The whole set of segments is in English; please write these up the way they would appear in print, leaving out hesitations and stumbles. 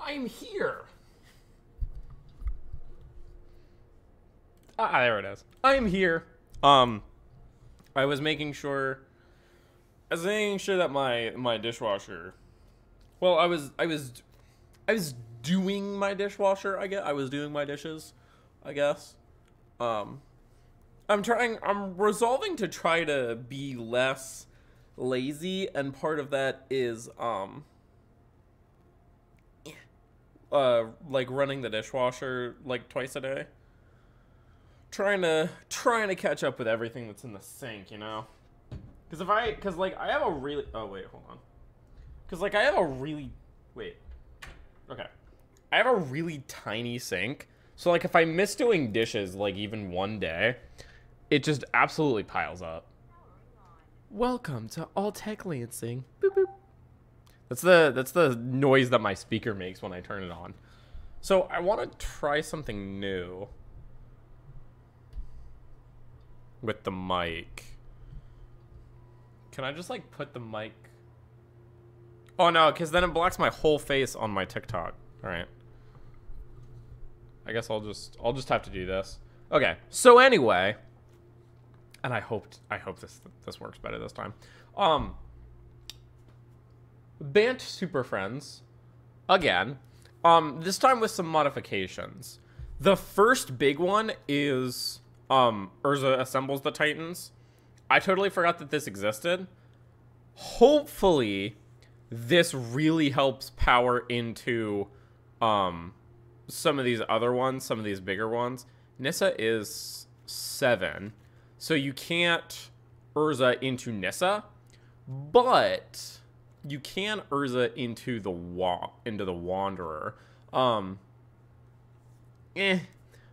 I'm here. Ah, there it is. I'm here. I was making sure. I was making sure that my dishwasher. Well, I was doing my dishwasher. I guess I was doing my dishes. I guess. Um, I'm resolving to try to be less lazy, and part of that is like running the dishwasher like twice a day. Trying to catch up with everything that's in the sink, you know? Cause like I have a really oh wait, hold on. Cause like I have a really wait. Okay. I have a really tiny sink. So like if I miss doing dishes like even one day, it just absolutely piles up. Welcome to All Tech Lansing. Boop boop. That's the noise that my speaker makes when I turn it on. So I want to try something new with the mic. Can I just like put the mic? Oh no, because then it blocks my whole face on my TikTok. All right. I guess I'll just have to do this. Okay. So anyway, and I hope this works better this time. Bant Superfriends again. This time with some modifications. The first big one is Urza assembles the Titans. I totally forgot that this existed. Hopefully, this really helps power into some of these other ones, some of these bigger ones. Nissa is 7, so you can't Urza into Nissa, but you can Urza into the Wanderer.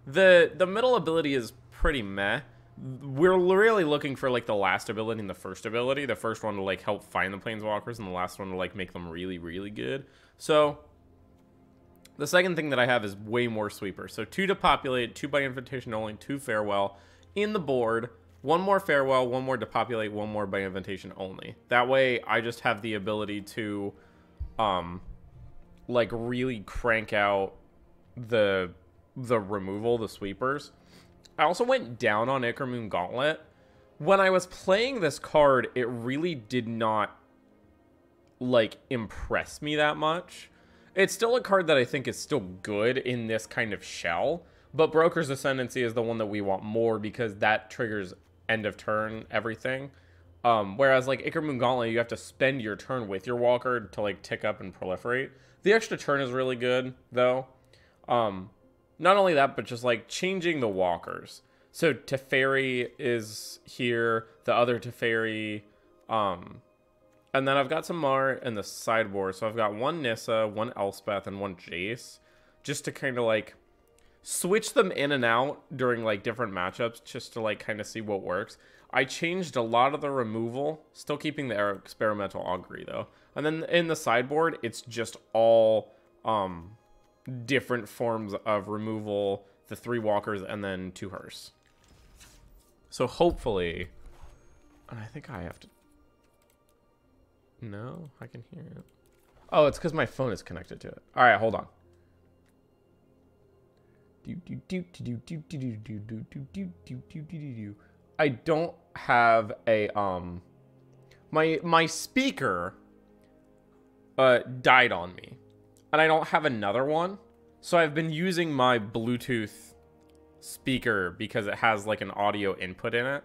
The middle ability is pretty meh. We're really looking for like the last ability and the first ability. The first one to like help find the planeswalkers, and the last one to like make them really, really good. So the second thing that I have is way more sweepers. So 2 to populate, 2 by invitation only, 2 farewell in the board. 1 more farewell, 1 more to populate, 1 more by invitation only. That way I just have the ability to like really crank out the removal, the sweepers. I also went down on Ickermoon Gauntlet. When I was playing this card, it really did not like impress me that much. It's still a card that I think is still good in this kind of shell, but Broker's Ascendancy is the one that we want more because that triggers end of turn everything. Whereas like Ickermoon Gauntlet, you have to spend your turn with your walker to like tick up and proliferate. The extra turn is really good though. Not only that, but just like changing the walkers. So Teferi is here, the other Teferi, and then I've got some Mar in the sideboard. So I've got 1 Nissa, 1 Elspeth, and 1 Jace, just to kind of like switch them in and out during like different matchups, just to like kind of see what works. I changed a lot of the removal, still keeping the experimental augury though. And then in the sideboard, it's just all different forms of removal, the 3 walkers, and then 2 hearse. So hopefully, and I think I have to. No, I can hear it. Oh, it's because my phone is connected to it. All right, hold on. I don't have a my speaker died on me, and I don't have another one, so I've been using my Bluetooth speaker because it has like an audio input in it.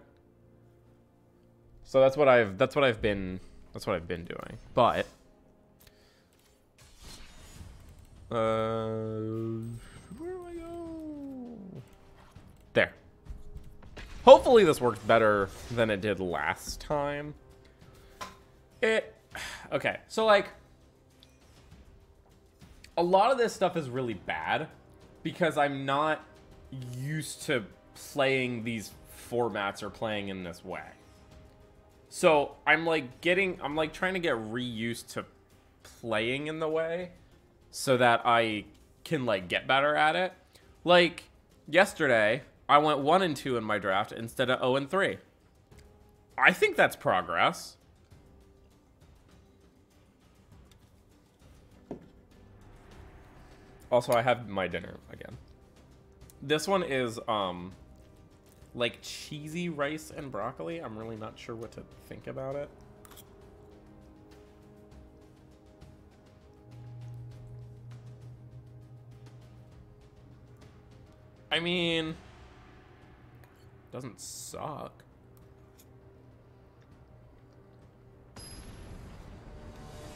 So that's what I've been doing. But where do I go? There. Hopefully this works better than it did last time. Okay, so like a lot of this stuff is really bad because I'm not used to playing these formats or playing in this way. So I'm trying to get reused to playing in the way so that I can like get better at it. Like yesterday, I went 1-2 in my draft instead of 0-3. I think that's progress. Also, I have my dinner again. This one is, like cheesy rice and broccoli. I'm really not sure what to think about it. I mean, doesn't suck. I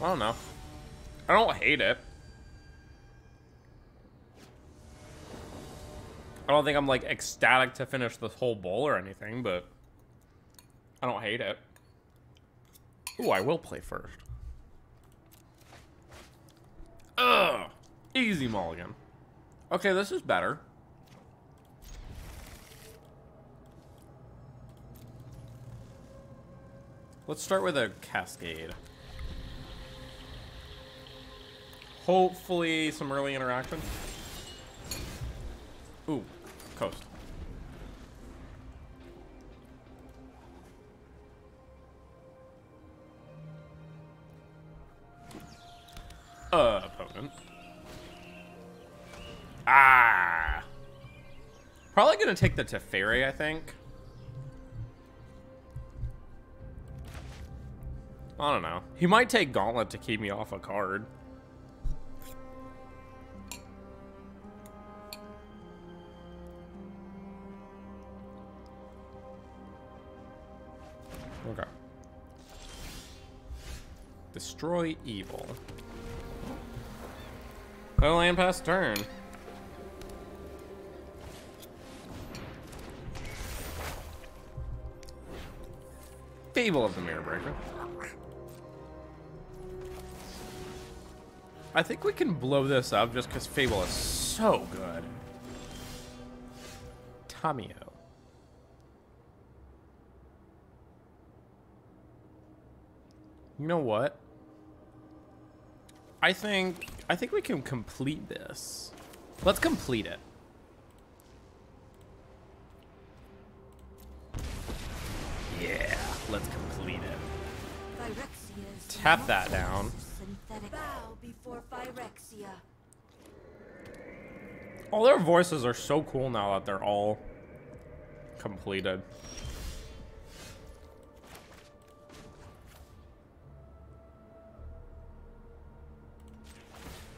don't know. I don't hate it. I don't think I'm like ecstatic to finish this whole bowl or anything, but I don't hate it. Ooh, I will play first. Ugh! Easy mulligan. Okay, this is better. Let's start with a cascade. Hopefully some early interaction. Ooh, coast. Opponent. Ah! Probably gonna take the Teferi, I think. I don't know. He might take Gauntlet to keep me off a card. Okay. Destroy evil. No land pass turn. Fable of the Mirror Breaker. I think we can blow this up just because Fable is so good. Tamio. You know what? I think we can complete this. Let's complete it. Yeah, let's complete it. Tap that down. Bow before Phyrexia. All their voices are so cool now that they're all completed.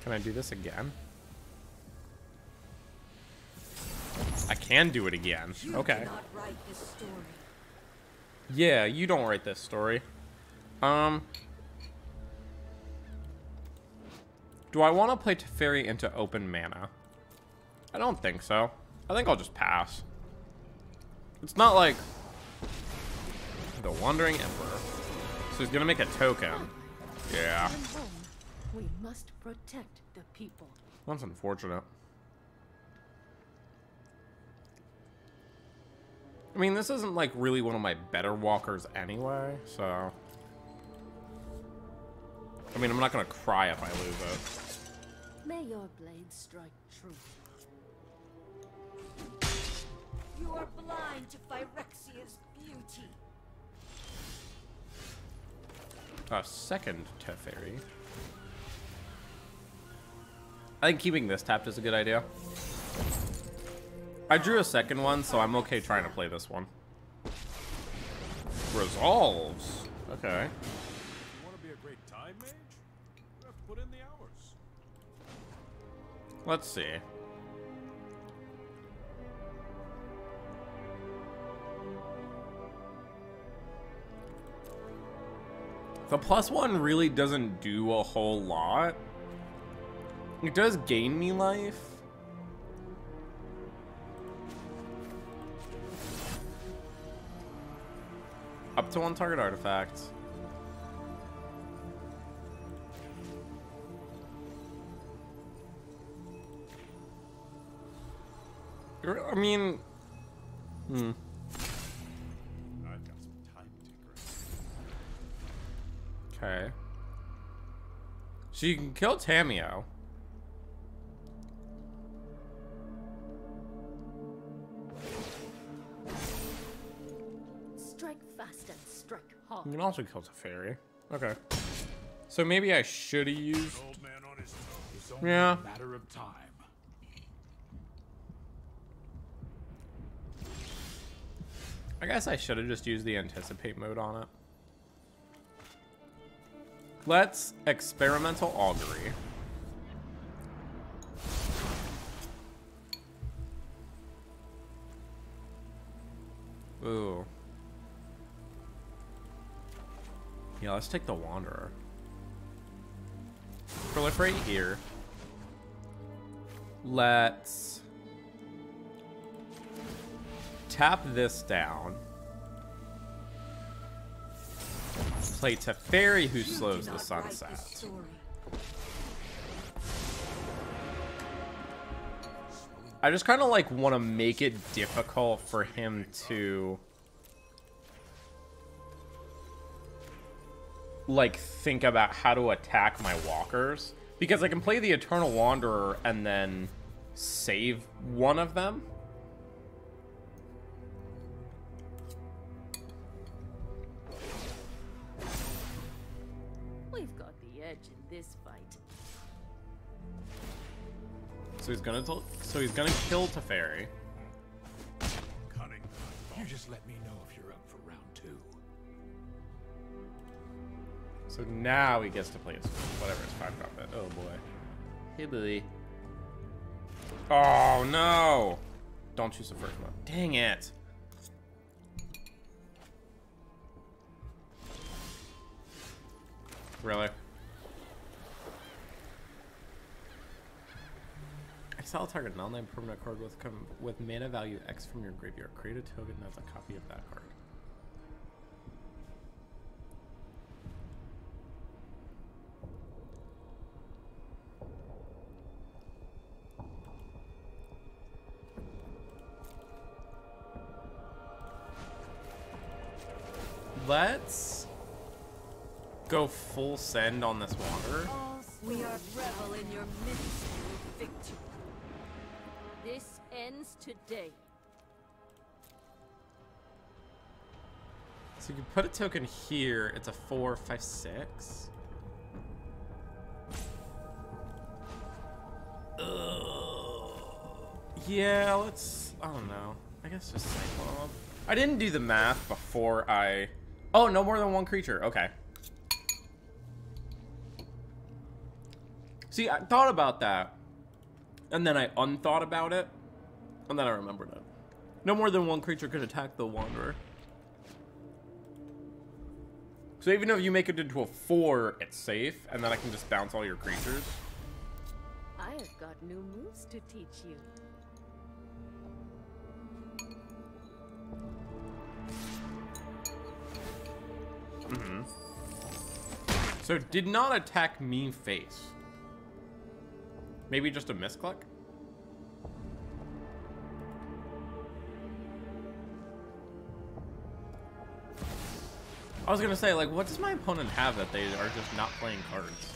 Can I do this again? I can do it again. Okay. You cannot write this story. Yeah, you don't write this story. Do I want to play Teferi into open mana? I don't think so. I think I'll just pass. It's not like the Wandering Emperor. So he's gonna make a token. Yeah. We must protect the people. That's unfortunate. I mean, this isn't like really one of my better walkers anyway, so. I mean, I'm not gonna cry if I lose it. May your blade strike true. You are blind to Phyrexia's beauty. A second Teferi. I think keeping this tapped is a good idea. I drew a second one, so I'm okay trying to play this one. Resolves. Okay. You want to be a great time mage? You have to put in the hours. Let's see. The +1 really doesn't do a whole lot. It does gain me life. Up to 1 target artifact. I mean, I've got some time tinkering. okay. So you can kill Tamio. Strike fast and strike hard. You can also kill Teferi. Okay. So maybe I should have used. Old man on his toes. It's only Yeah. a matter of time. I guess I should have just used the anticipate mode on it. Let's experimental augury. Ooh. Yeah, let's take the Wanderer. Proliferate here. Let's tap this down. Play Teferi, who slows the sunset. I just kind of like want to make it difficult for him to like think about how to attack my walkers, because I can play the Eternal Wanderer and then save one of them. We've got the edge in this fight. So he's gonna kill Teferi. Cunning. You just let me know if you're up for round 2. So now he gets to play his whatever his 5-drop bit. Oh boy. Hey boy. Oh no! Don't choose the first one. Dang it. Really? Exile target an online permanent card with mana value X from your graveyard. Create a token as a copy of that card. Let's go full send on this Wanderer. We are revel in your ministry of victory. This ends today. So you can put a token here. It's a 4, 5, 6. Yeah, let's. I don't know. I guess just Cyclone. I didn't do the math before I. Oh, no more than one creature. Okay. See, I thought about that, and then I unthought about it, and then I remembered it. No more than one creature could attack the Wanderer. So even if you make it into a 4, it's safe, and then I can just bounce all your creatures. I have got new moves to teach you. Mm-hmm. So did not attack me face. Maybe just a misclick? I was gonna say, like, what does my opponent have that they are just not playing cards?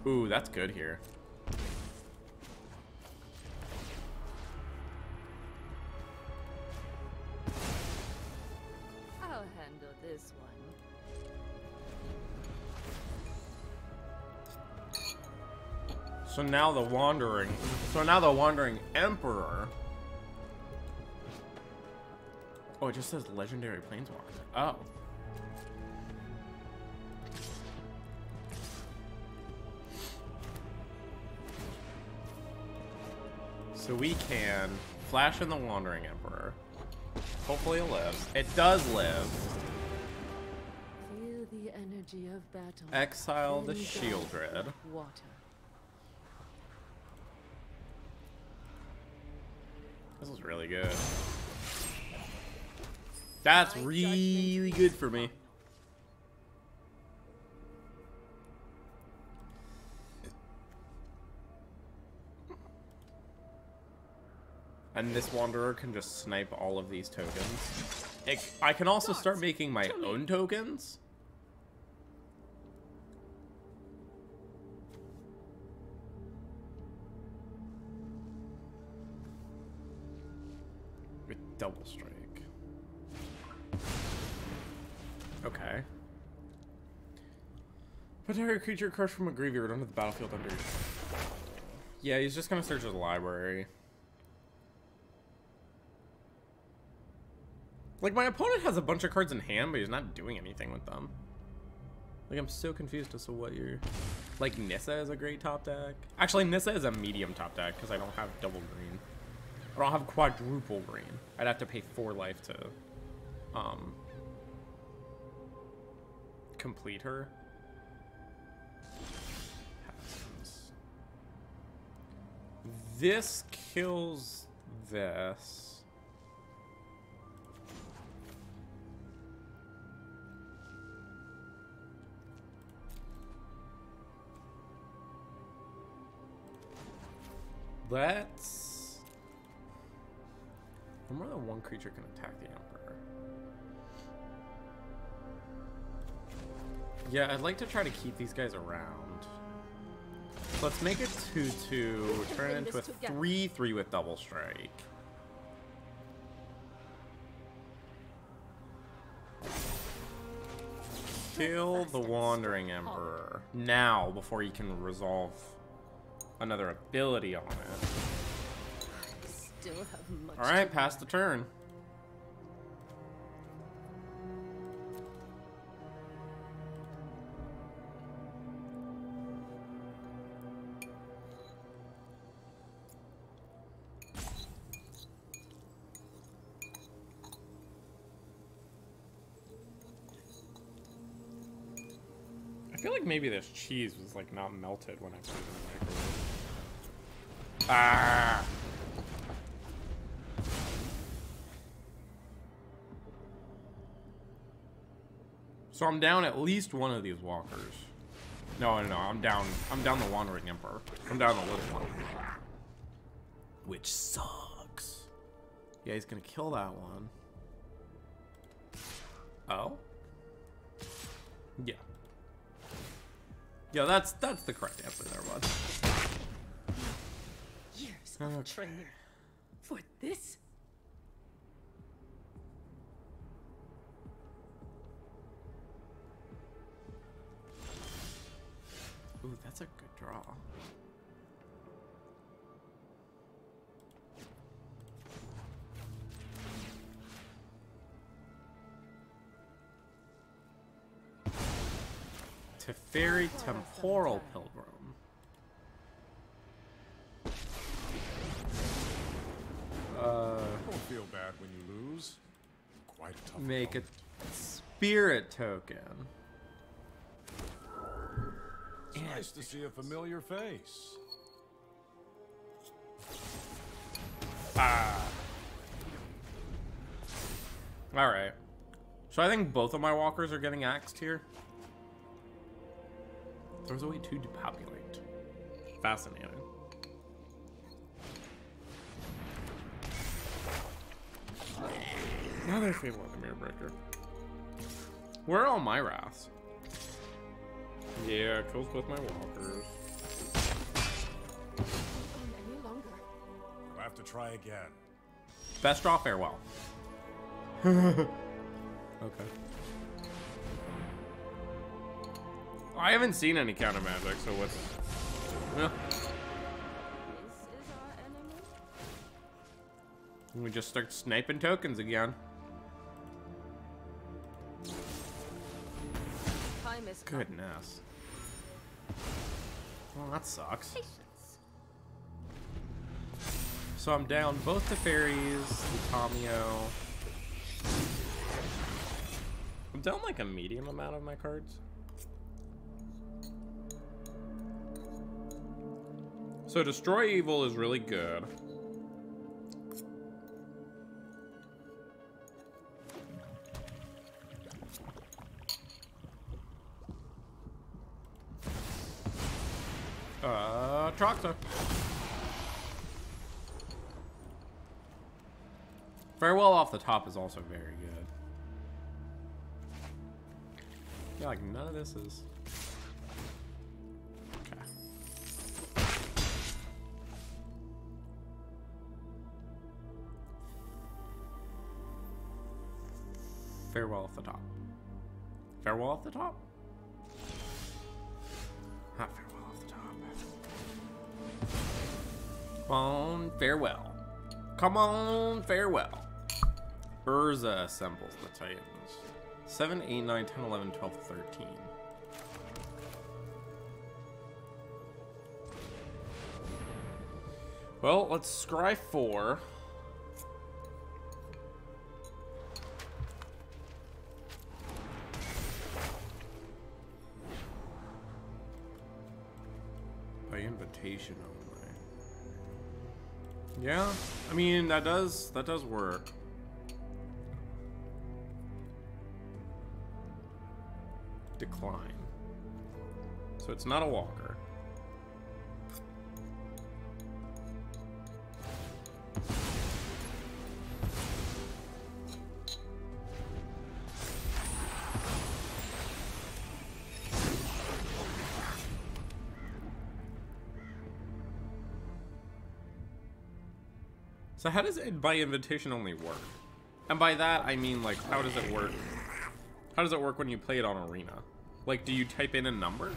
Ooh, that's good here. I'll handle this one. So now the Wandering Emperor. Oh, it just says Legendary Planeswalker. Oh. So we can flash in the Wandering Emperor. Hopefully it lives. It does live. Feel the energy of battle. Exile the Shieldred. Water. This is really good. That's really good for me. And this Wanderer can just snipe all of these tokens. I can also start making my own tokens. With double strike. Okay. Put every creature crushed from a graveyard onto the battlefield under. Yeah, he's just gonna search his library. Like, my opponent has a bunch of cards in hand, but he's not doing anything with them. Like, I'm so confused as to what you're... Like, Nissa is a great top deck. Actually, Nissa is a medium top deck, because I don't have double green. I don't have quadruple green. I'd have to pay 4 life to, complete her. Passes. This kills this. Let's... More than one creature can attack the Emperor. Yeah, I'd like to try to keep these guys around. Let's make it 2/2, turn it into a 3/3 with double strike. Kill the Wandering Emperor now before you can resolve another ability on it. Still have much. All right, pass the turn. I feel like maybe this cheese was like not melted when I put it in the microwave. Ah! So I'm down at least one of these walkers. No, I'm down the Wandering Emperor. I'm down the little one. Which sucks. Yeah, he's gonna kill that one. Oh? Yeah. Yeah, that's the correct answer there, bud. Years of training for this. Ooh, that's a good draw. Teferi Temporal Pilgrim. Don't feel bad when you lose. Quite a tough Make a opponent. spirit token. It's nice to see a familiar face. Ah. Alright. So I think both of my walkers are getting axed here. There's a way to depopulate. Fascinating. Another Fable of the Mirror Breaker. Where are all my wraths? Yeah, kills both my walkers. Any longer. You'll have to try again. Best draw, farewell. Okay. I haven't seen any counter magic, so what's... Yeah. This is our enemy. We just start sniping tokens again. Time is up. Goodness. Well, that sucks. Patience. So I'm down both the fairies, the Tamio. I'm down like a medium amount of my cards. So Destroy Evil is really good. Troxa. Farewell off the top is also very good. Yeah, like none of this is... Okay. Farewell off the top. Farewell off the top? Not farewell off the top. Come on, farewell. Come on, farewell. Urza assembles the Titans. 7, 8, 9, 10, 11, 12, 13. Well, let's scry 4. By invitation only. Yeah, I mean that does work. Decline. So it's not a walker. So how does it by invitation only work? And by that I mean, like, how does it work? How does it work when you play it on Arena? Like, do you type in a number?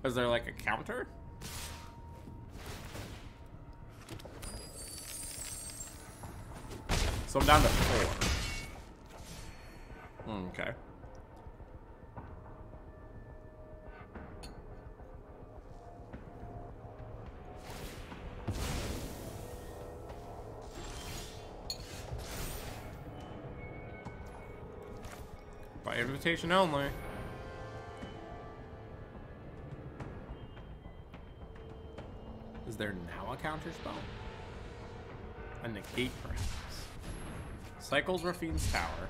Is there like a counter? So I'm down to 4. Okay. By invitation only. Is there now a counter spell? A negate, perhaps. Cycles Rafine's Tower.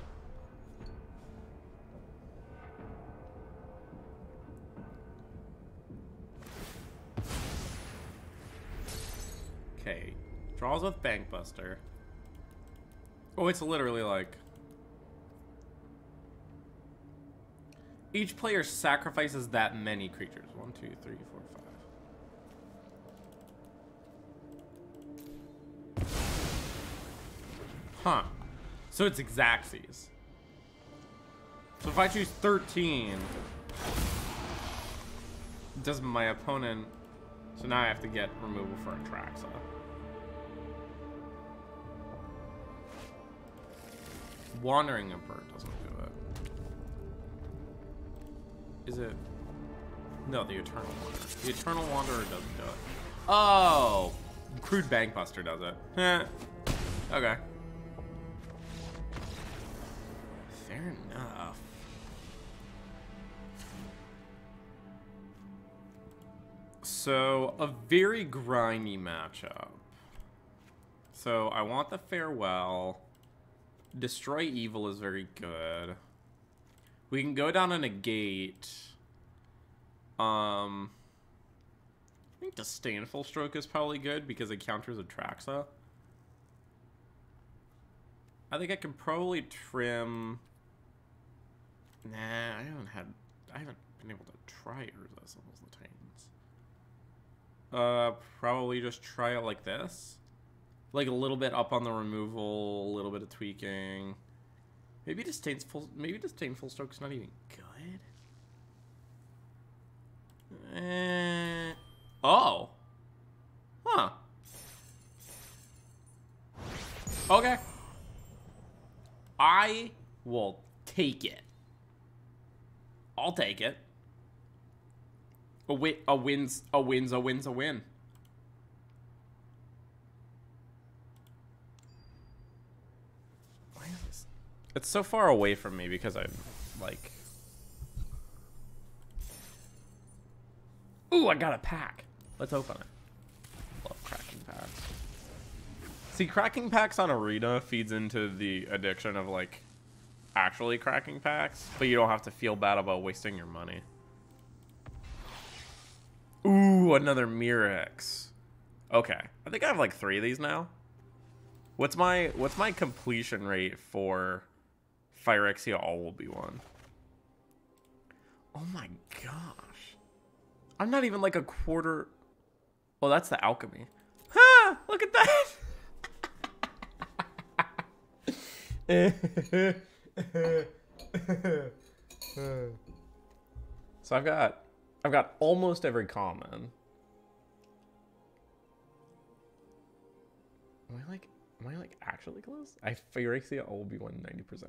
Okay. Draws with Bankbuster. Oh, it's literally like... Each player sacrifices that many creatures. 1, 2, 3, 4, 5. Huh. So it's Xaxes. So if I choose 13, does my opponent... So now I have to get removal for Atraxa. Wandering Emperor doesn't do it. Is it? No, the Eternal Wanderer. The Eternal Wanderer doesn't do it. Oh! Crude Bankbuster does it. Heh. Okay. Fair enough. So, a very grindy matchup. So, I want the Farewell. Destroy Evil is very good. We can go down on a gate. I think Disdainful Stroke is probably good because it counters Atraxa. I think I can probably trim... Nah, I haven't been able to try Urza Assembles the Titans. Probably just try it like this. Like a little bit up on the removal, a little bit of tweaking. Maybe Disdainful Stroke's not even good. Oh. Huh. Okay. I will take it. I'll take it. A win's a win. Why is this? It's so far away from me because I'm like... Ooh, I got a pack. Let's open it. Love cracking packs. See, cracking packs on Arena feeds into the addiction of, like, actually cracking packs, but you don't have to feel bad about wasting your money. Ooh, another Mirrex. Okay. I think I have, like, 3 of these now. What's my completion rate for Phyrexia All Will Be One? Oh my gosh. I'm not even like a quarter. Well, that's the alchemy. Ha! Look at that. So I've got almost every common. Am I like actually close? I Phyrexia will be 190%.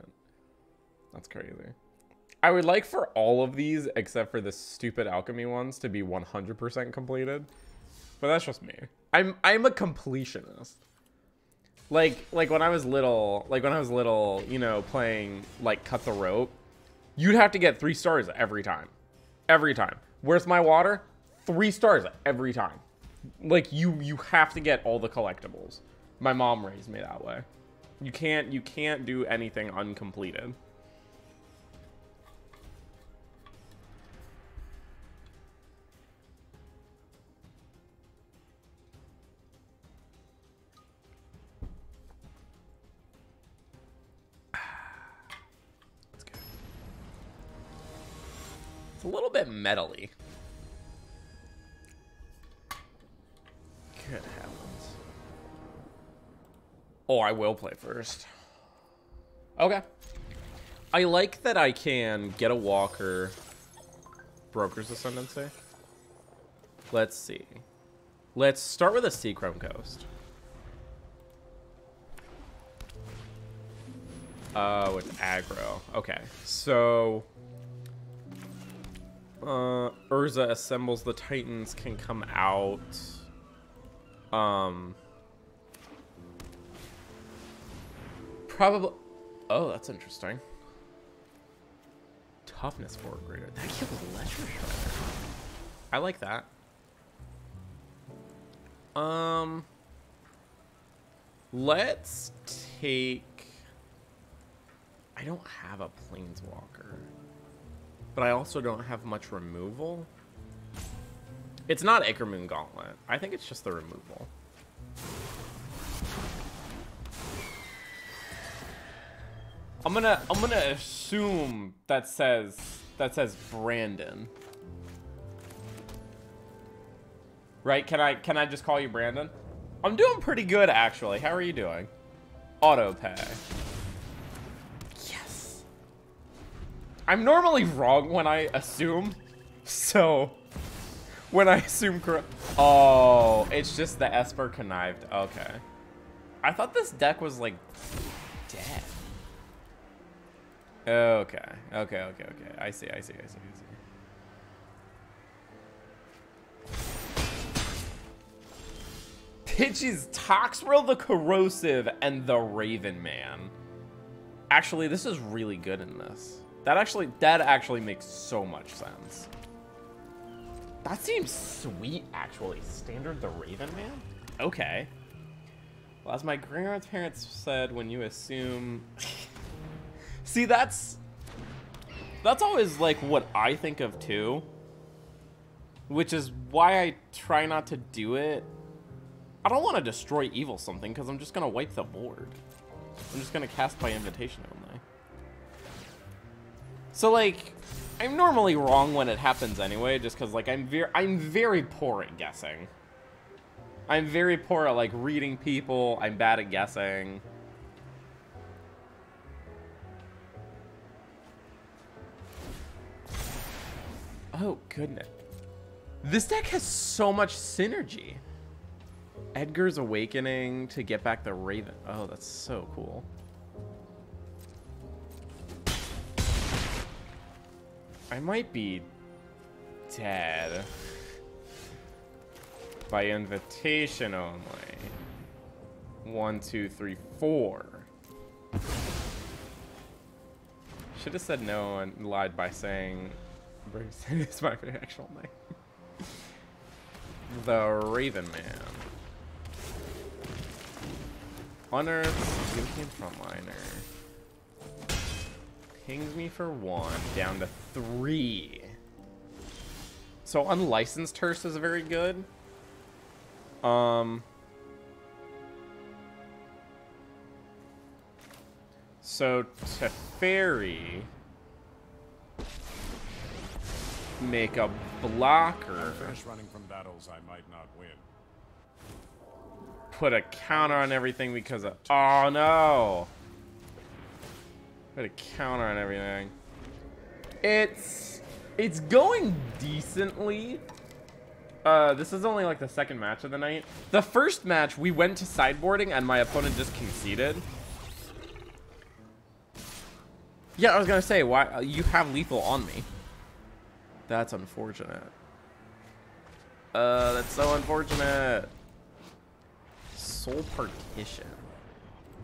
That's crazy. I would like for all of these, except for the stupid alchemy ones, to be 100% completed. But that's just me. I'm a completionist. Like when I was little, you know, playing like Cut the Rope, you'd have to get 3 stars every time. Every time. Where's my water? 3 stars every time. Like you have to get all the collectibles. My mom raised me that way. You can't do anything uncompleted. That's good. It's a little bit metally. Good heavens. Oh, I will play first. Okay. I like that I can get a walker. Broker's Ascendancy. Let's see. Let's start with a Seachrome Coast. Oh, it's aggro. Okay. So Urza assembles the Titans can come out. Probably. Oh, that's interesting. Toughness 4 greater. That kills Electro Shredder. I like that. Let's take. I don't have a Planeswalker, but I also don't have much removal. It's not Ickermoon Gauntlet. I think it's just the removal. I'm gonna assume that says Brandon. Right? Can I just call you Brandon? I'm doing pretty good actually. How are you doing? Auto pay. Yes. I'm normally wrong when I assume. So when I assume correct. Oh, it's just the Esper connived. Okay. I thought this deck was like dead. Okay. I see. Pidgey's Toxrill the Corrosive and the Raven Man. Actually, this is really good in this. That actually makes so much sense. That seems sweet, actually. Standard the Raven Man? Okay. Well, as my grandparents said, when you assume... See, that's always, like, what I think of, too. Which is why I try not to do it. I don't want to destroy evil something, because I'm just going to wipe the board. I'm just going to cast by invitation only. So, like, I'm normally wrong when it happens anyway, just because, like, I'm very poor at guessing. I'm very poor at, like, reading people. I'm bad at guessing. Oh, goodness. This deck has so much synergy. Edgar's Awakening to get back the Raven. Oh, that's so cool. I might be dead. By invitation only. 1, 2, 3, 4. Should have said no and lied by saying it's my actual name. The Raven Man. Unearth, gives me a frontliner. Pings me for 1, down to 3. So Unlicensed Hearse is very good. So Teferi, make a blocker. Finish running from battles I might not win. Put a counter on everything because of... Oh, no. Put a counter on everything. It's going decently. This is only like the second match of the night. The first match, we went to sideboarding and my opponent just conceded. Yeah, I was gonna say, why you have lethal on me? That's unfortunate. That's so unfortunate. Soul Partition.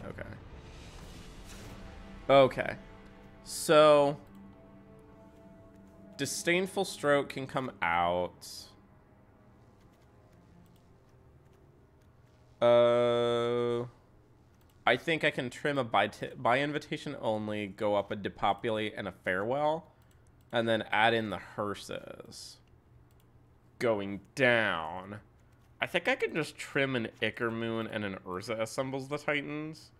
Okay. Okay. So, Disdainful Stroke can come out. I think I can trim a by invitation only, go up a Depopulate and a Farewell, and then add in the hearses. Going down. I think I can just trim an Ichor Moon and an Urza Assembles the Titans.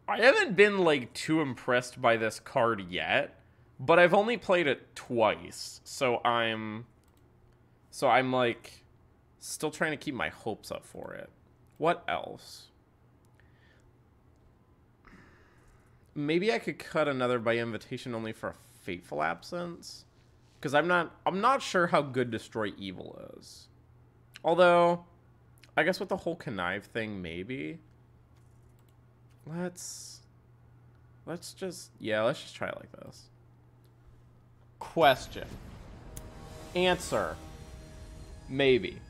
I haven't been, like, too impressed by this card yet, but I've only played it twice, so I'm like, still trying to keep my hopes up for it. What else? Maybe I could cut another by invitation only for a Fateful Absence, because I'm not sure how good Destroy Evil is. Although, I guess with the whole Connive thing, maybe. Let's just try it like this. Question. Answer. Maybe.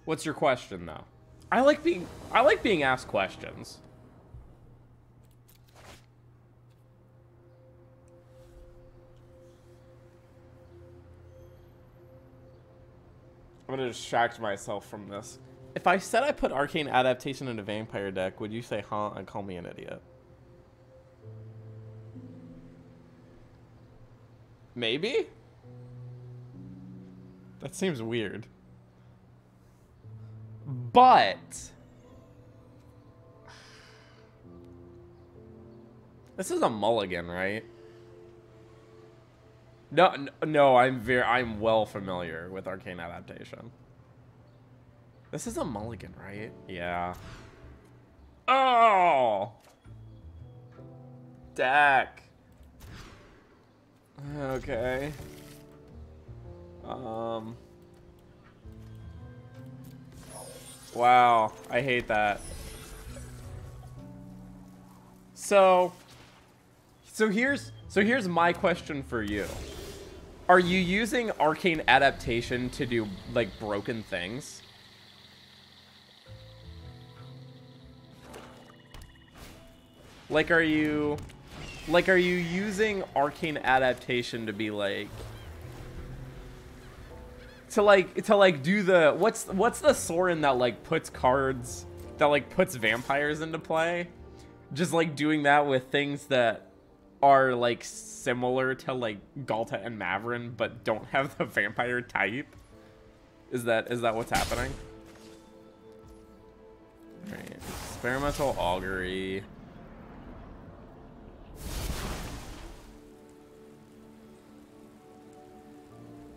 What's your question, though? I like being asked questions. I'm gonna distract myself from this. If I said I put Arcane Adaptation in a Vampire deck, would you say, huh, and call me an idiot? Maybe? That seems weird. But this is a mulligan, right? No, I'm well familiar with Arcane Adaptation. This is a mulligan, right? Yeah. Oh! Deck. Okay. Wow, I hate that. So here's my question for you. Are you using Arcane Adaptation to do, like, broken things? Like, are you using Arcane Adaptation to be, like, to do the, what's the Sorin that, like, puts cards, that, like, puts vampires into play? Just, like, doing that with things that are, like, similar to, like, Galta and Mavrin, but don't have the vampire type? Is that what's happening? Alright. Experimental Augury.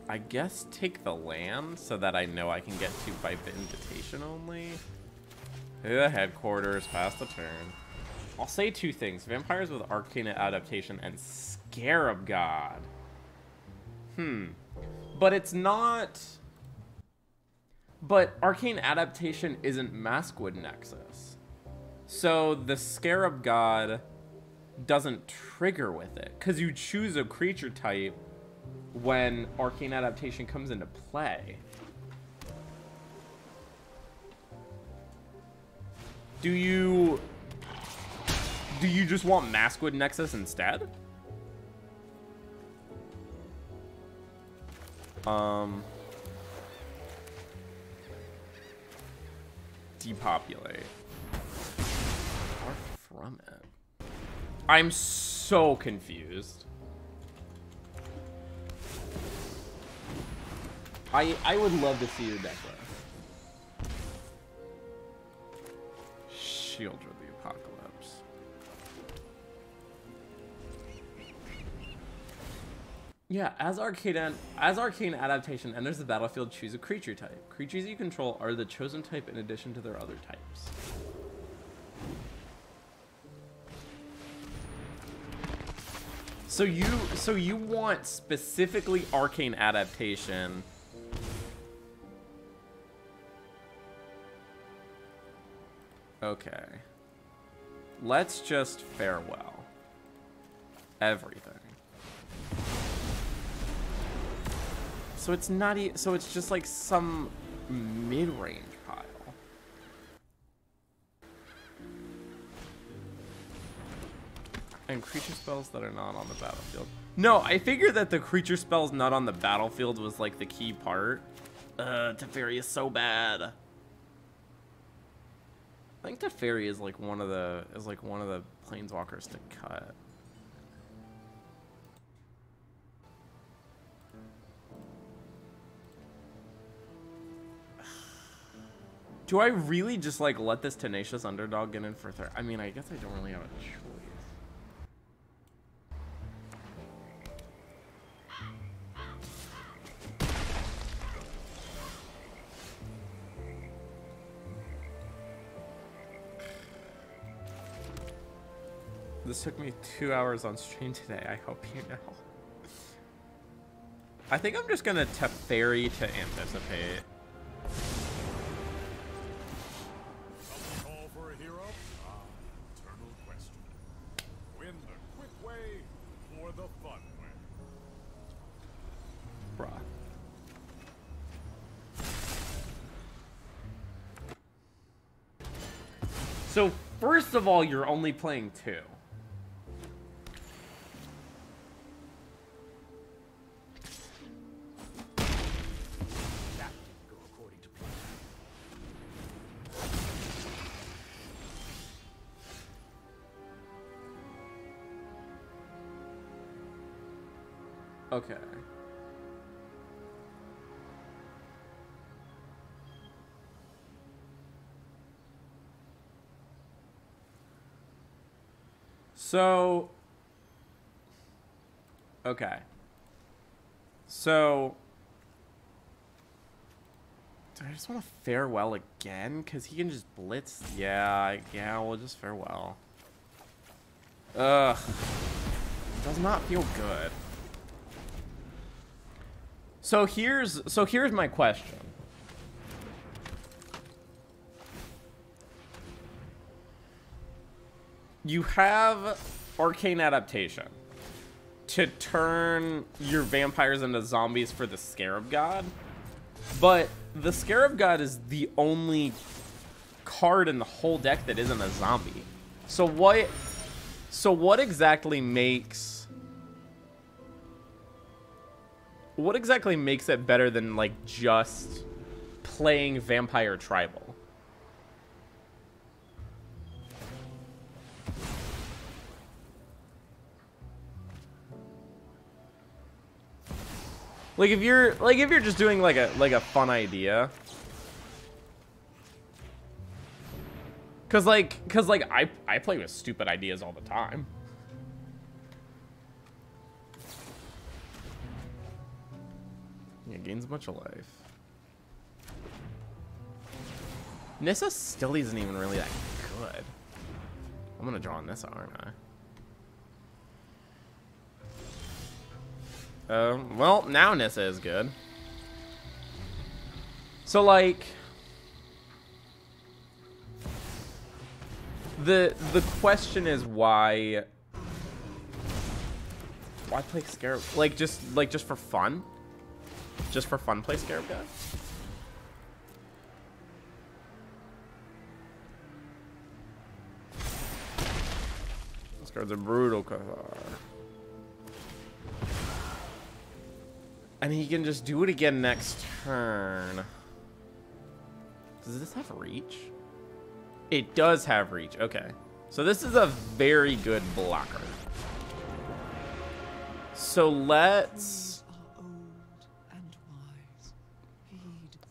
I guess take the land so that I know I can get to by invitation only. The headquarters, pass the turn. I'll say two things. Vampires with Arcane Adaptation and Scarab God. But it's not... But Arcane Adaptation isn't Maskwood Nexus. So the Scarab God doesn't trigger with it. Because you choose a creature type when Arcane Adaptation comes into play. Do you just want Maskwood Nexus instead? Depopulate. Far from it. I'm so confused. I would love to see your deck list. Shield of the Apocalypse. Yeah, as Arcane Adaptation enters the battlefield, choose a creature type. Creatures you control are the chosen type in addition to their other types. So you want specifically Arcane Adaptation Okay. Let's just farewell everything. So it's not so it's just like some mid-range pile. And creature spells that are not on the battlefield. No, I figured that the creature spells not on the battlefield was like the key part. Teferi is so bad. I think Teferi is like one of the planeswalkers to cut. Do I really just like let this tenacious underdog get in for third? I mean, I guess I don't really have a choice. This took me 2 hours on stream today. I hope you know. I think I'm just gonna Teferi to anticipate. Call for a hero? Eternal question. Win the quick way or the fun way? Bruh. So, first of all, you're only playing 2. Okay. So, okay. So, do I just want to farewell again? Because he can just blitz. Yeah, we'll just farewell. Ugh. Does not feel good. So here's my question. You have Arcane Adaptation to turn your vampires into zombies for the Scarab God, but the Scarab God is the only card in the whole deck that isn't a zombie. So what exactly makes it better than like just playing Vampire Tribal? Like if you're just doing like a fun idea. Cause I play with stupid ideas all the time. Yeah, gains a bunch of life. Nissa still isn't even really that good. I'm gonna draw on Nissa, aren't I? Well, now Nissa is good. So, like, the question is why play Scarab? Like just for fun? Just for fun, play Scarab God? This card's a brutal card. And he can just do it again next turn. Does this have reach? It does have reach. Okay. So this is a very good blocker. So let's...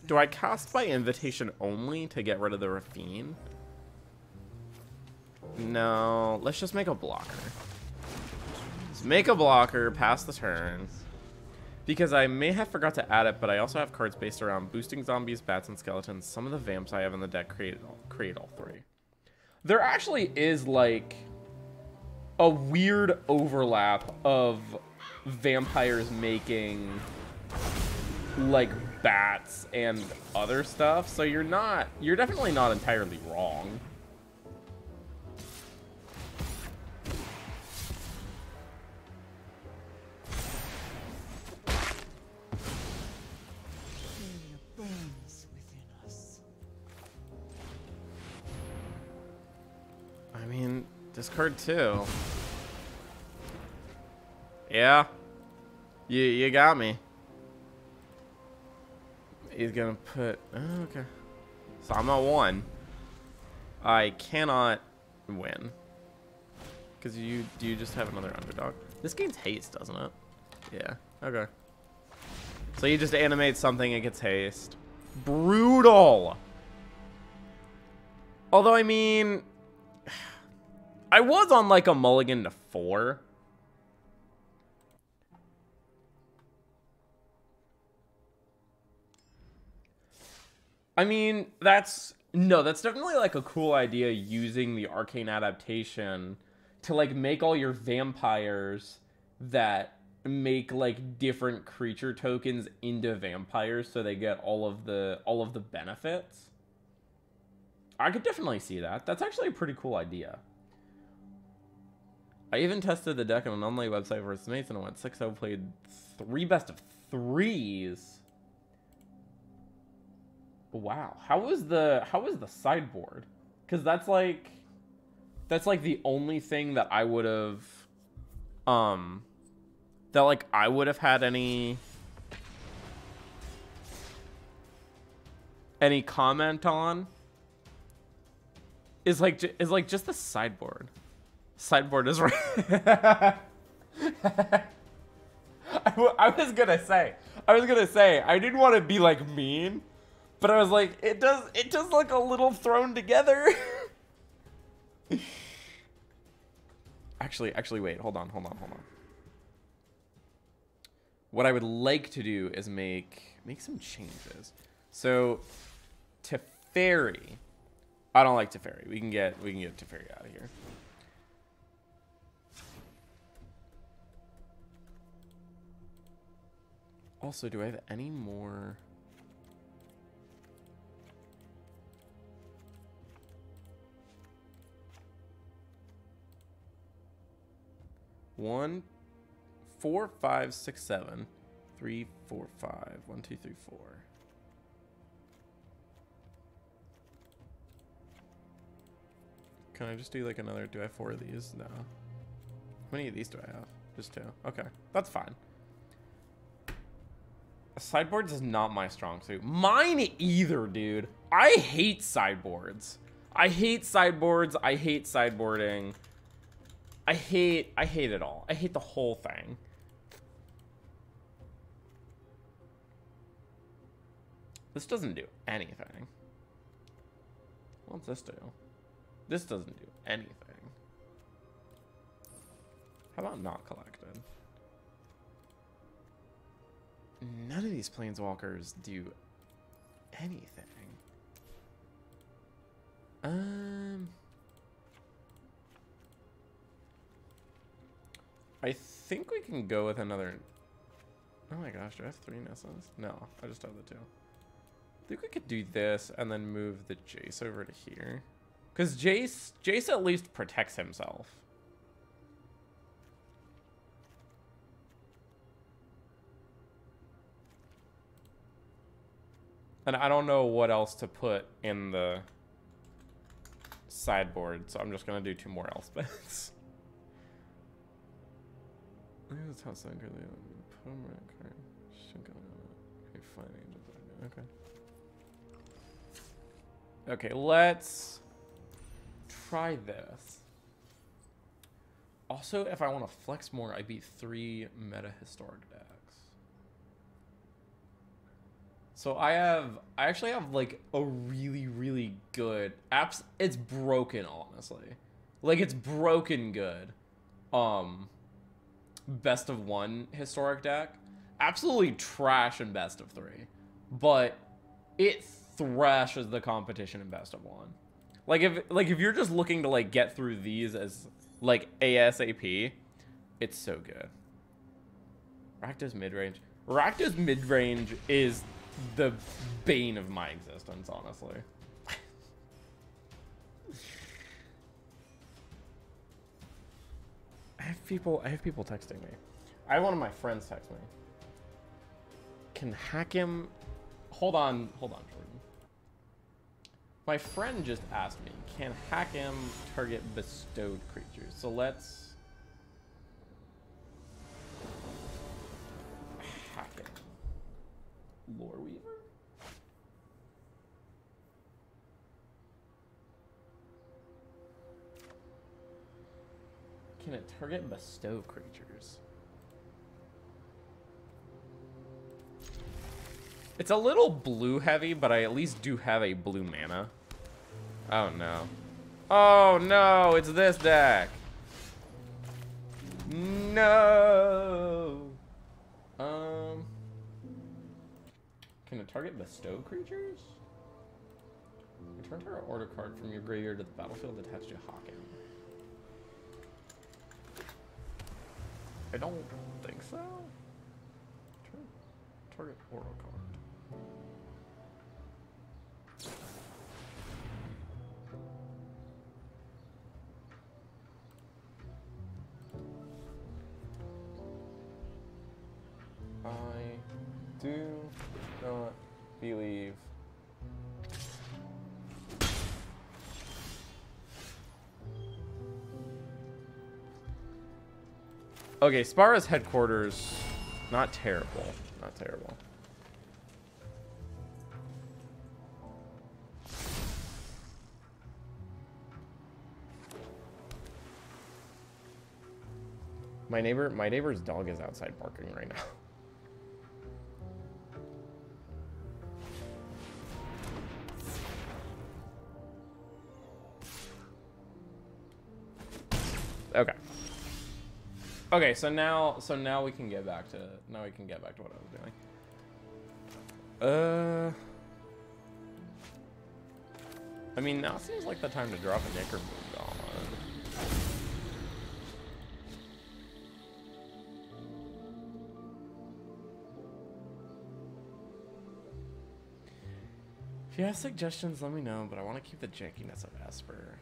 Do I cast by invitation only to get rid of the Rafine? No. Let's just make a blocker. Let's make a blocker, pass the turn. Because I may have forgot to add it, but I also have cards based around boosting zombies, bats, and skeletons. Some of the vamps I have in the deck create all 3. There actually is, like, a weird overlap of vampires making, like, bats and other stuff. So you're definitely not entirely wrong. Discard 2. Yeah. You got me. He's gonna put... Oh, okay. So I'm at 1. I cannot win. Because do you just have another underdog? This gains haste, doesn't it? Yeah. Okay. So you just animate something, it gets haste. Brutal! Although, I mean... I was on, like, a mulligan to 4. I mean, that's definitely, like, a cool idea, using the arcane adaptation to, like, make all your vampires that make, like, different creature tokens into vampires so they get all of the benefits. I could definitely see that. That's actually a pretty cool idea. I even tested the deck on an online website versus mates, and I went 6-0, played 3 best of 3s. Wow. How was the sideboard? Because that's like the only thing that I would have that like I would have had any comment on is like just the sideboard. Sideboard is right. I was gonna say I didn't want to be like mean, but I was like, it does look a little thrown together. Actually, wait, hold on. What I would like to do is make some changes. So Teferi, I don't like Teferi. We can get Teferi out of here. Also, do I have any more? One, 4, 5, 6, 7. 3, 4, 5. 1, 2, 3, 4. Can I just do like another? Do I have 4 of these? No. How many of these do I have? Just 2. Okay, that's fine. Sideboards is not my strong suit. Mine either, dude. I hate sideboards. I hate sideboards. I hate sideboarding. I hate it all. I hate the whole thing. This doesn't do anything. What's this do? This doesn't do anything. How about not collected? None of these planeswalkers do anything. I think we can go with another... Oh my gosh, do I have 3 Nissas? No, I just have the 2. I think we could do this and then move the Jace over to here. Because Jace at least protects himself. And I don't know what else to put in the sideboard, so I'm just going to do 2 more Elspeths. That's how sad really put on my card. Okay. Okay, let's try this. Also, if I want to flex more, I beat 3 meta historic decks. So I actually have like a really good apps. It's broken, honestly. Like, it's broken good. Best of 1 historic deck. Absolutely trash in best of 3. But it thrashes the competition in best of 1. Like if you're just looking to like get through these as like ASAP, it's so good. Rakdos midrange. Rakdos midrange is the bane of my existence, honestly. I have people texting me. I had one of my friends text me. Can hack him. Hold on, Jordan. My friend just asked me, can hack him target bestowed creatures? So let's hack it. Lore Weaver? Can it target bestow creatures? It's a little blue heavy, but I at least do have a blue mana. Oh no. Oh no, it's this deck. No. Can it target bestow creatures? Return target order card from your graveyard to the battlefield attached to Hawken. I don't think so. Target order card. I do not believe. Okay, Spara's headquarters, not terrible. Not terrible. My neighbor's dog is outside barking right now. Okay. Okay, so now we can get back to what I was doing. I mean, now seems like the time to drop a Necromoon Gauntlet. If you have suggestions, let me know, but I want to keep the jankiness of Esper.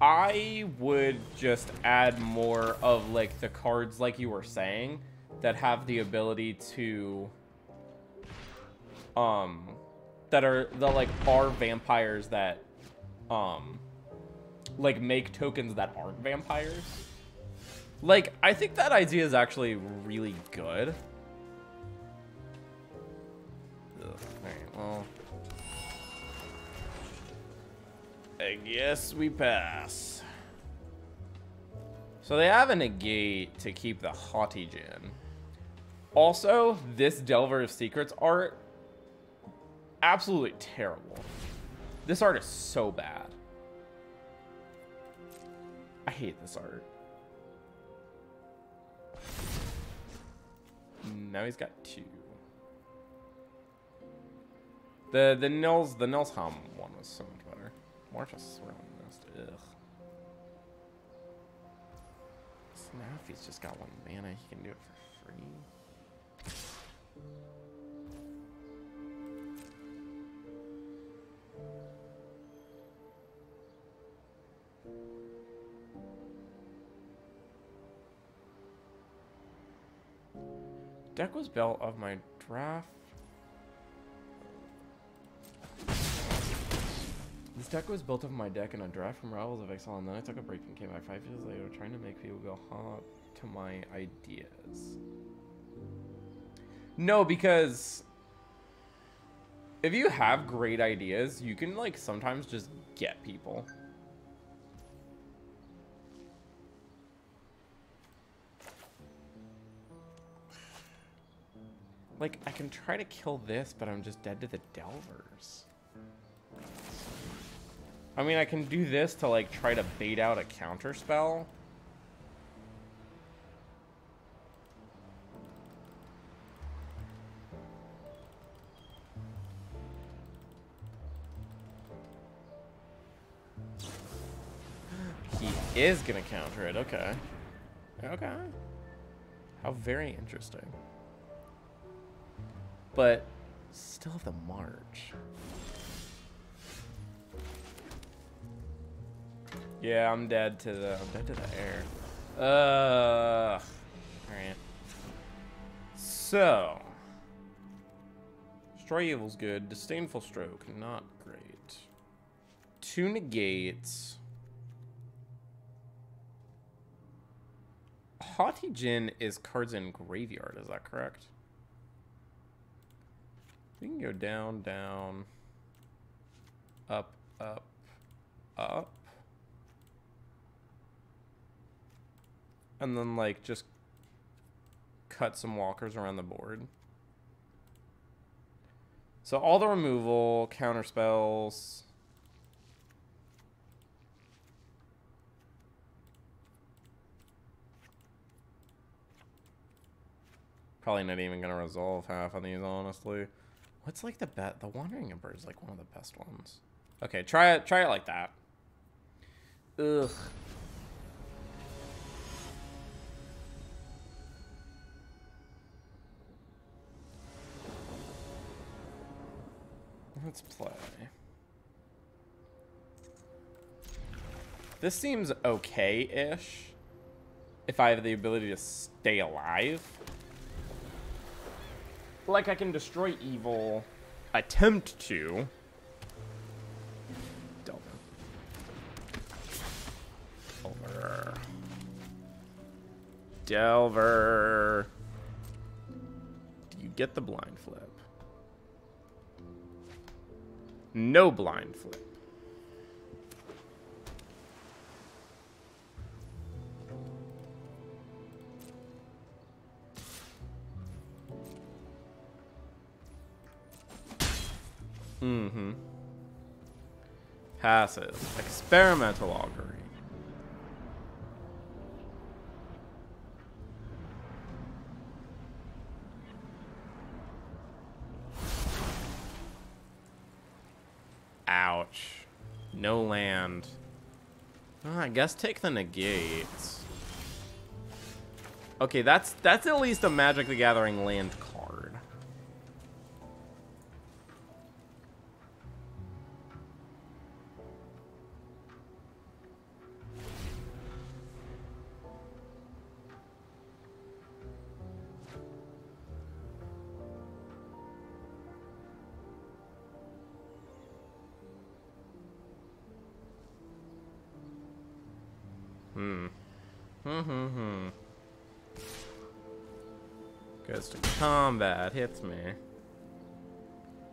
I would just add more of like the cards like you were saying that have the ability to that are vampires that like make tokens that aren't vampires. Like, I think that idea is actually really good. Ugh, alright, well, I guess we pass. So they have a negate to keep the haughty Jin. Also, this Delver of Secrets art, absolutely terrible. This art is so bad. I hate this art. Now he's got two. The Nils Hum one was so much better. Morphus Swirling Mist. Ugh. Snaffy's just got one mana. He can do it for free. Deck was built of my draft. This deck was built of my deck in a draft from Rivals of Exile, and then I took a break and came back 5 years later trying to make people go, huh, to my ideas. No, because if you have great ideas, you can, like, sometimes just get people. Like, I can try to kill this, but I'm just dead to the Delvers. I mean, I can do this to, like, try to bait out a counter spell. He is gonna counter it, okay. Okay. How very interesting. But still the March. Yeah, I'm dead to the air. Alright. So Destroy evil's good. Disdainful stroke, not great. 2 negates. Haughty Jin is cards in graveyard, is that correct? We can go down, down, up, up, up. And then, like, just cut some walkers around the board. So all the removal, counter spells. Probably not even gonna resolve half of these, honestly. What's like the Wandering Emperor is like one of the best ones. Okay, try it like that. Ugh. Let's play. This seems okay-ish. If I have the ability to stay alive. Like, I can destroy evil. Attempt to. Delver. Delver. Delver. Do you get the blind flip? No blind flip. Mm-hmm. Passes. Experimental augury. Ouch. No land. Oh, I guess take the negates. Okay, that's at least a Magic the Gathering land card. Goes to combat, hits me.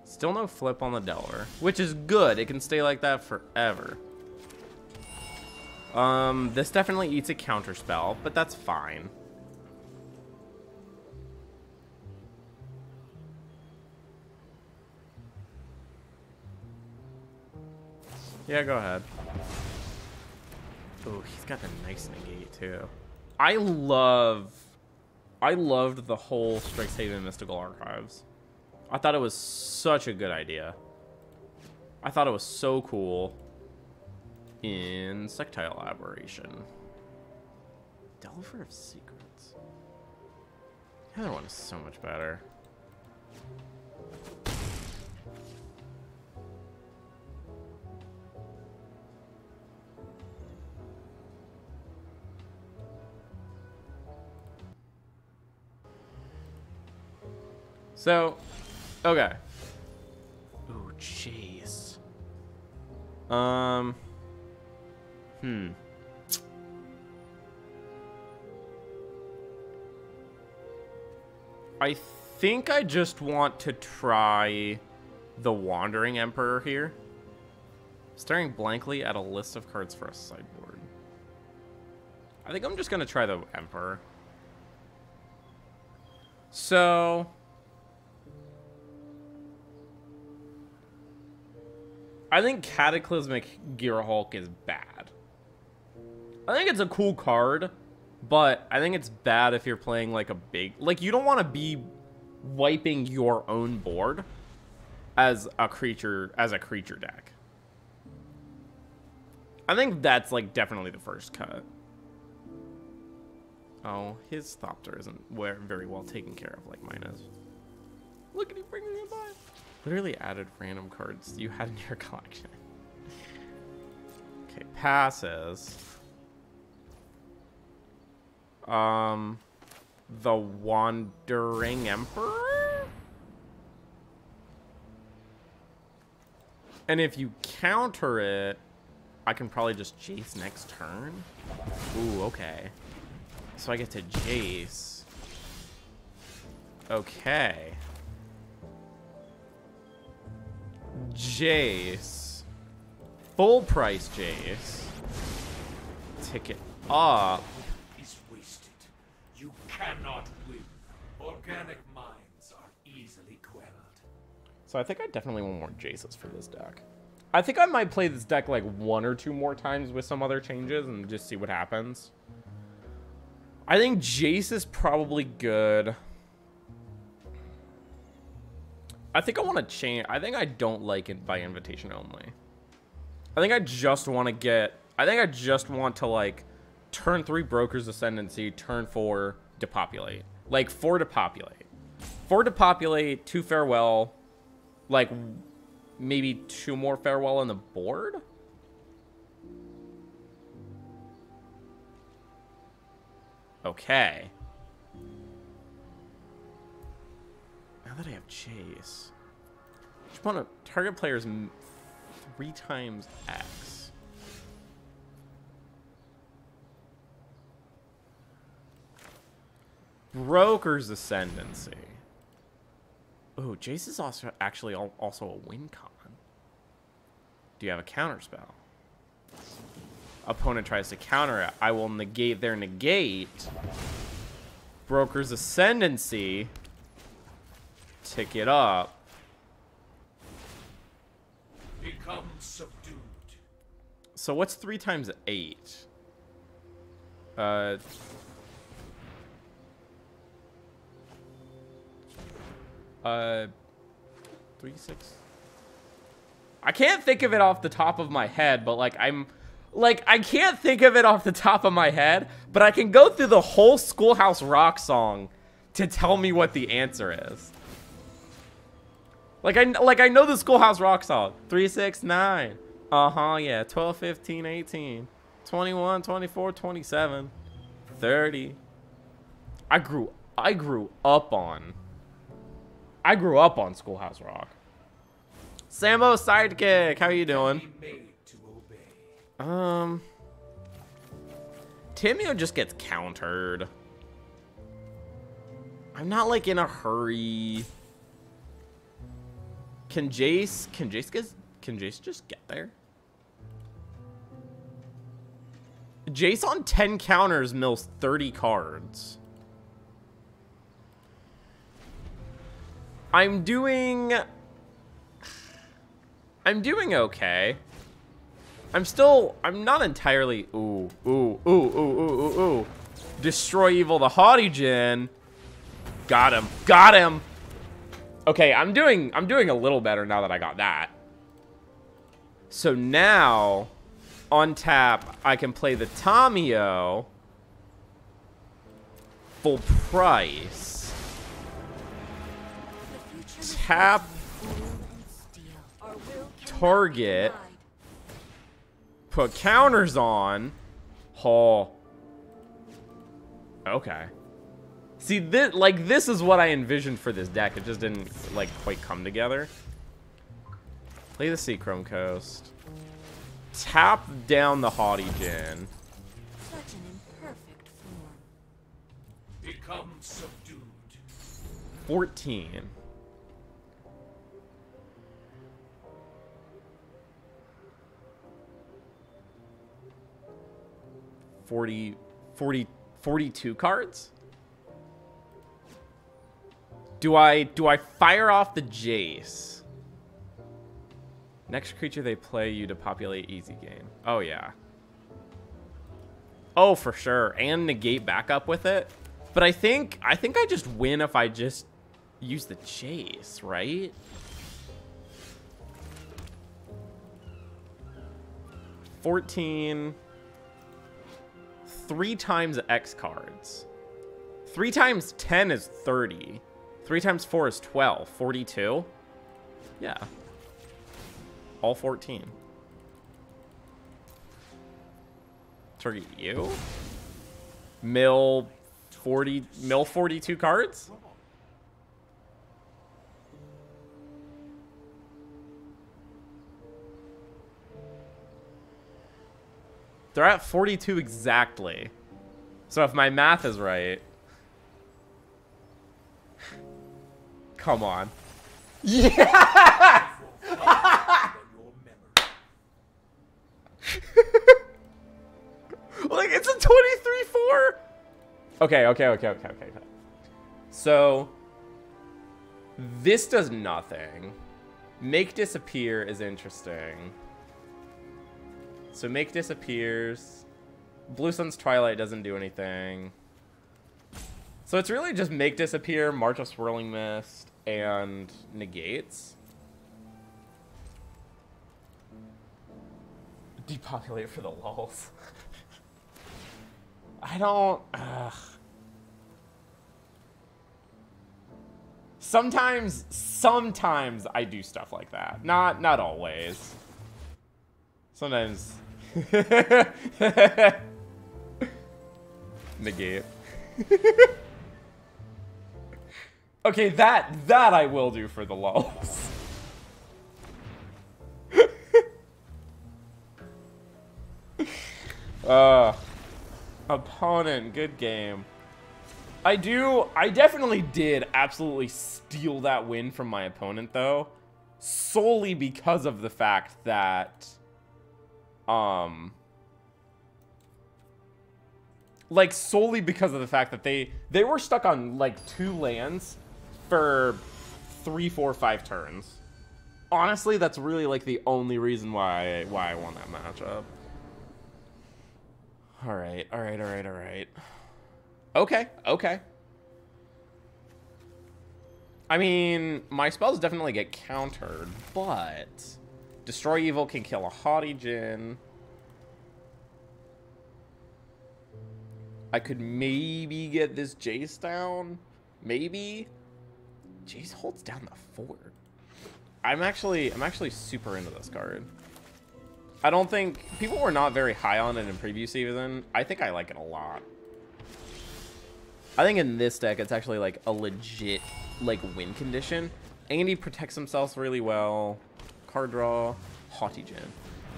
Still no flip on the Delver, which is good. It can stay like that forever. This definitely eats a counter spell, but that's fine. Yeah, go ahead. Oh, he's got the nice negate too. I loved the whole Strixhaven Mystical Archives. I thought it was such a good idea. I thought it was so cool. Insectile Aberration. Delver of Secrets. The other one is so much better. So, okay. Oh, jeez. I think I just want to try the Wandering Emperor here. Staring blankly at a list of cards for a sideboard. I think I'm just going to try the Emperor. So... I think Cataclysmic Gearhulk is bad. I think it's a cool card, but I think it's bad if you're playing like a big... Like, you don't want to be wiping your own board as a creature deck. I think that's like definitely the first cut. Oh, his Thopter isn't very well taken care of like mine is. Look at him bringing it by. Literally added random cards you had in your collection. Okay, passes. The Wandering Emperor? And if you counter it, I can probably just Jace next turn. Ooh, okay. So I get to Jace. Okay. Jace. Full price Jace. Ticket up. Is wasted. You cannot win. Organic minds are easily quelled. So I think I definitely want more Jaces for this deck. I think I might play this deck like 1 or 2 more times with some other changes and just see what happens. I think Jace is probably good. I think I want to change. I think I don't like it by invitation only. I think I just want to get... I think I just want to, like, turn 3 Broker's Ascendancy, turn 4 Depopulate. Like, 4 Depopulate. 4 Depopulate, 2 Farewell, like, maybe 2 more Farewell on the board? Okay. Now that I have Chase, just want to target players 3 times X. Broker's Ascendancy. Oh, Jace is also actually also a win con. Do you have a counter spell? Opponent tries to counter it. I will negate their negate. Broker's Ascendancy. Tick it up. Become subdued. So what's 3 times 8? 3, 6. I can't think of it off the top of my head, but like I can't think of it off the top of my head, but I can go through the whole Schoolhouse Rock song to tell me what the answer is. Like I know the Schoolhouse Rock song. 3, 6, 9. Uh-huh, yeah. 12, 15, 18, 21, 24, 27, 30. I grew up on Schoolhouse Rock. Sambo Sidekick, how you doing? Timio just gets countered. I'm not like in a hurry. Can Jace just get there? Jace on 10 counters mills 30 cards. I'm doing okay. I'm not entirely, ooh. Destroy Evil the Haughty Djinn. Got him. Okay, I'm doing a little better now that I got that. So now, on tap, I can play the Tamio. Full price. Tap. Target. Put counters on. Oh. Okay. See, this is what I envisioned for this deck. It just didn't, like, quite come together. Play the Seachrome Coast. Tap down the Haughty Djinn. Such an imperfect form. Become subdued. 14. 42 cards? Do I fire off the Jace? Next creature they play, you to populate easy game. Oh yeah. Oh, for sure. And negate backup with it. But I think I just win if I just use the Jace, right? $14. 3 times X cards. 3 times 10 is 30. 3 times 4 is 12. 42? Yeah. All 14. Target you? Mill 42 cards? They're at 42 exactly. So if my math is right... Come on. Yeah! Like, it's a 23-4? Okay. So, this does nothing. Make disappear is interesting. So make disappears. Blue Sun's Twilight doesn't do anything. So it's really just make disappear, March of Swirling Mist, and negates. Depopulate for the lulz. I don't... Ugh. Sometimes I do stuff like that. Not always. Sometimes. Negate. Okay, that I will do for the lulz. Opponent, good game. I definitely did absolutely steal that win from my opponent, though. Solely because of the fact that, like, solely because of the fact that they were stuck on, like, 2 lands for 3, 4, 5 turns. Honestly, that's really, like, the only reason why I won that matchup. Alright. Okay. I mean, my spells definitely get countered, but Destroy Evil can kill a Haughty Djinn. I could maybe get this Jace down. Maybe. Jace holds down the fort. I'm actually super into this card. I don't think... People were not very high on it in previous season. I think I like it a lot. I think in this deck, it's actually, like, a legit, like, win condition. And he protects himself really well. Card draw. Haughty Djinn.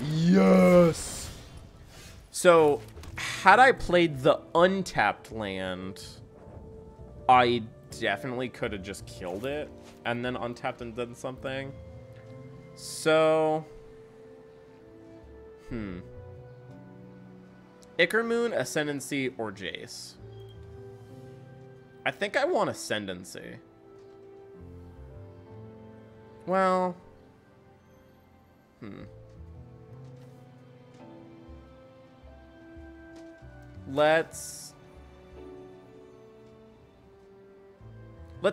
Yes! So, had I played the untapped land, I definitely could have just killed it. And then untapped and done something. So... Ickermoon, Ascendancy, or Jace? I think I want Ascendancy. Well... Let's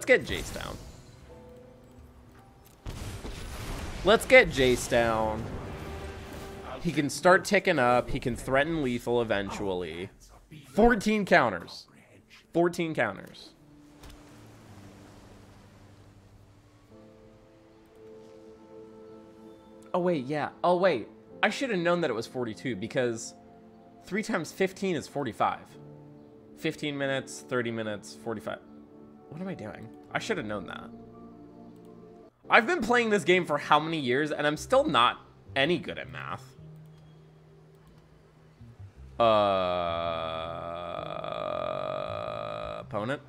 get Jace down. Let's get Jace down. He can start ticking up. He can threaten lethal eventually. 14 counters. 14 counters. Oh, wait, yeah. Oh, wait. I should have known that it was 42 because 3 times 15 is 45. 15 minutes, 30 minutes, 45. What am I doing? I should have known that. I've been playing this game for how many years, and I'm still not any good at math. Opponent?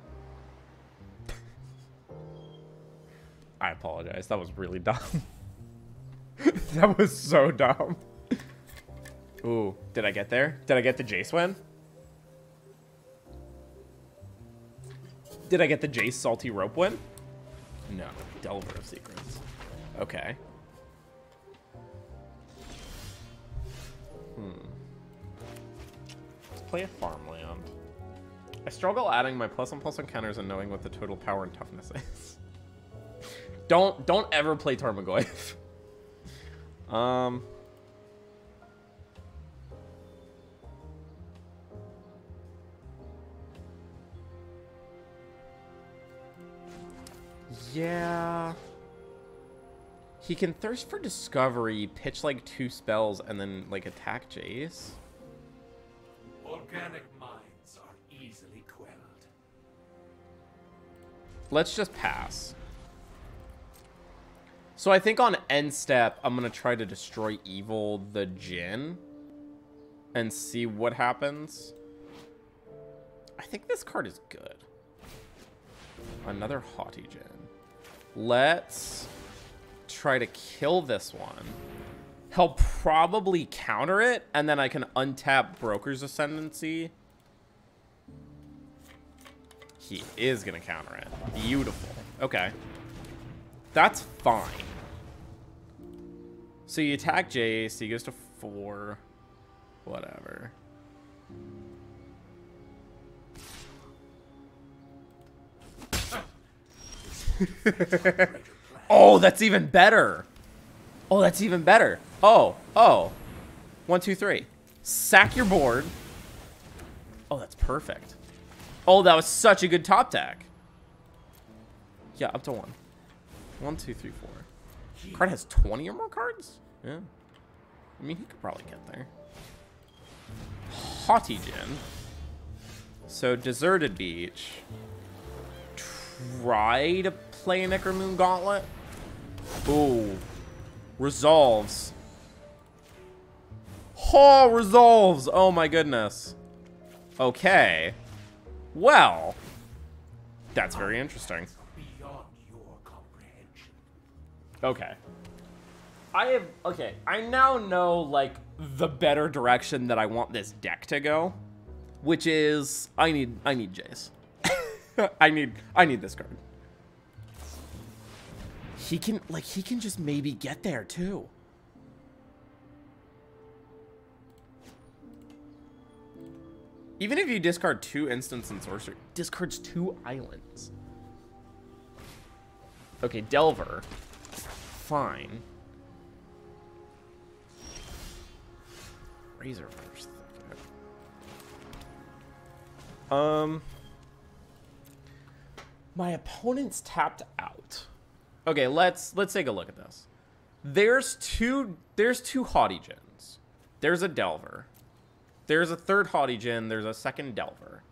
I apologize. That was really dumb. That was so dumb. Ooh, did I get there? Did I get the Jace win? Did I get the Jace Salty Rope win? No. Delver of Secrets. Okay. Let's play a farmland. I struggle adding my +1/+1 counters and knowing what the total power and toughness is. Don't ever play Tarmogoyf. Yeah. He can Thirst for Discovery, pitch like 2 spells, and then like attack Jace. Organic minds are easily quelled. Let's just pass. So I think on end step, I'm gonna try to destroy Evil the Djinn. and see what happens. I think this card is good. Another Haughty Gen. Let's try to kill this one. He'll probably counter it, and then I can untap Broker's Ascendancy. He is going to counter it. Beautiful. Okay. That's fine. So you attack Jace, he goes to 4. Whatever. Oh, that's even better. Oh, that's even better. Oh. 1, 2, 3. Sack your board. Oh, that's perfect. Oh, that was such a good top deck. Yeah, up to 1. 1, 2, 3, 4. Card has 20 or more cards? Yeah. I mean, he could probably get there. Haughty Gen. So, Deserted Beach. Try to play an Ickermoon Gauntlet. Ooh. Resolves. Oh, resolves. Oh, my goodness. Okay. Well, that's very interesting. Okay. I now know, like, the better direction that I want this deck to go, which is I need Jace. I need this card. He can just maybe get there too. Even if you discard 2 instants and sorcery, discards 2 islands. Okay, Delver. Fine. Razor First. My opponent's tapped out. Okay, let's take a look at this. There's two Haughty Gens. There's a Delver. There's a third Haughty Gen. There's a second Delver.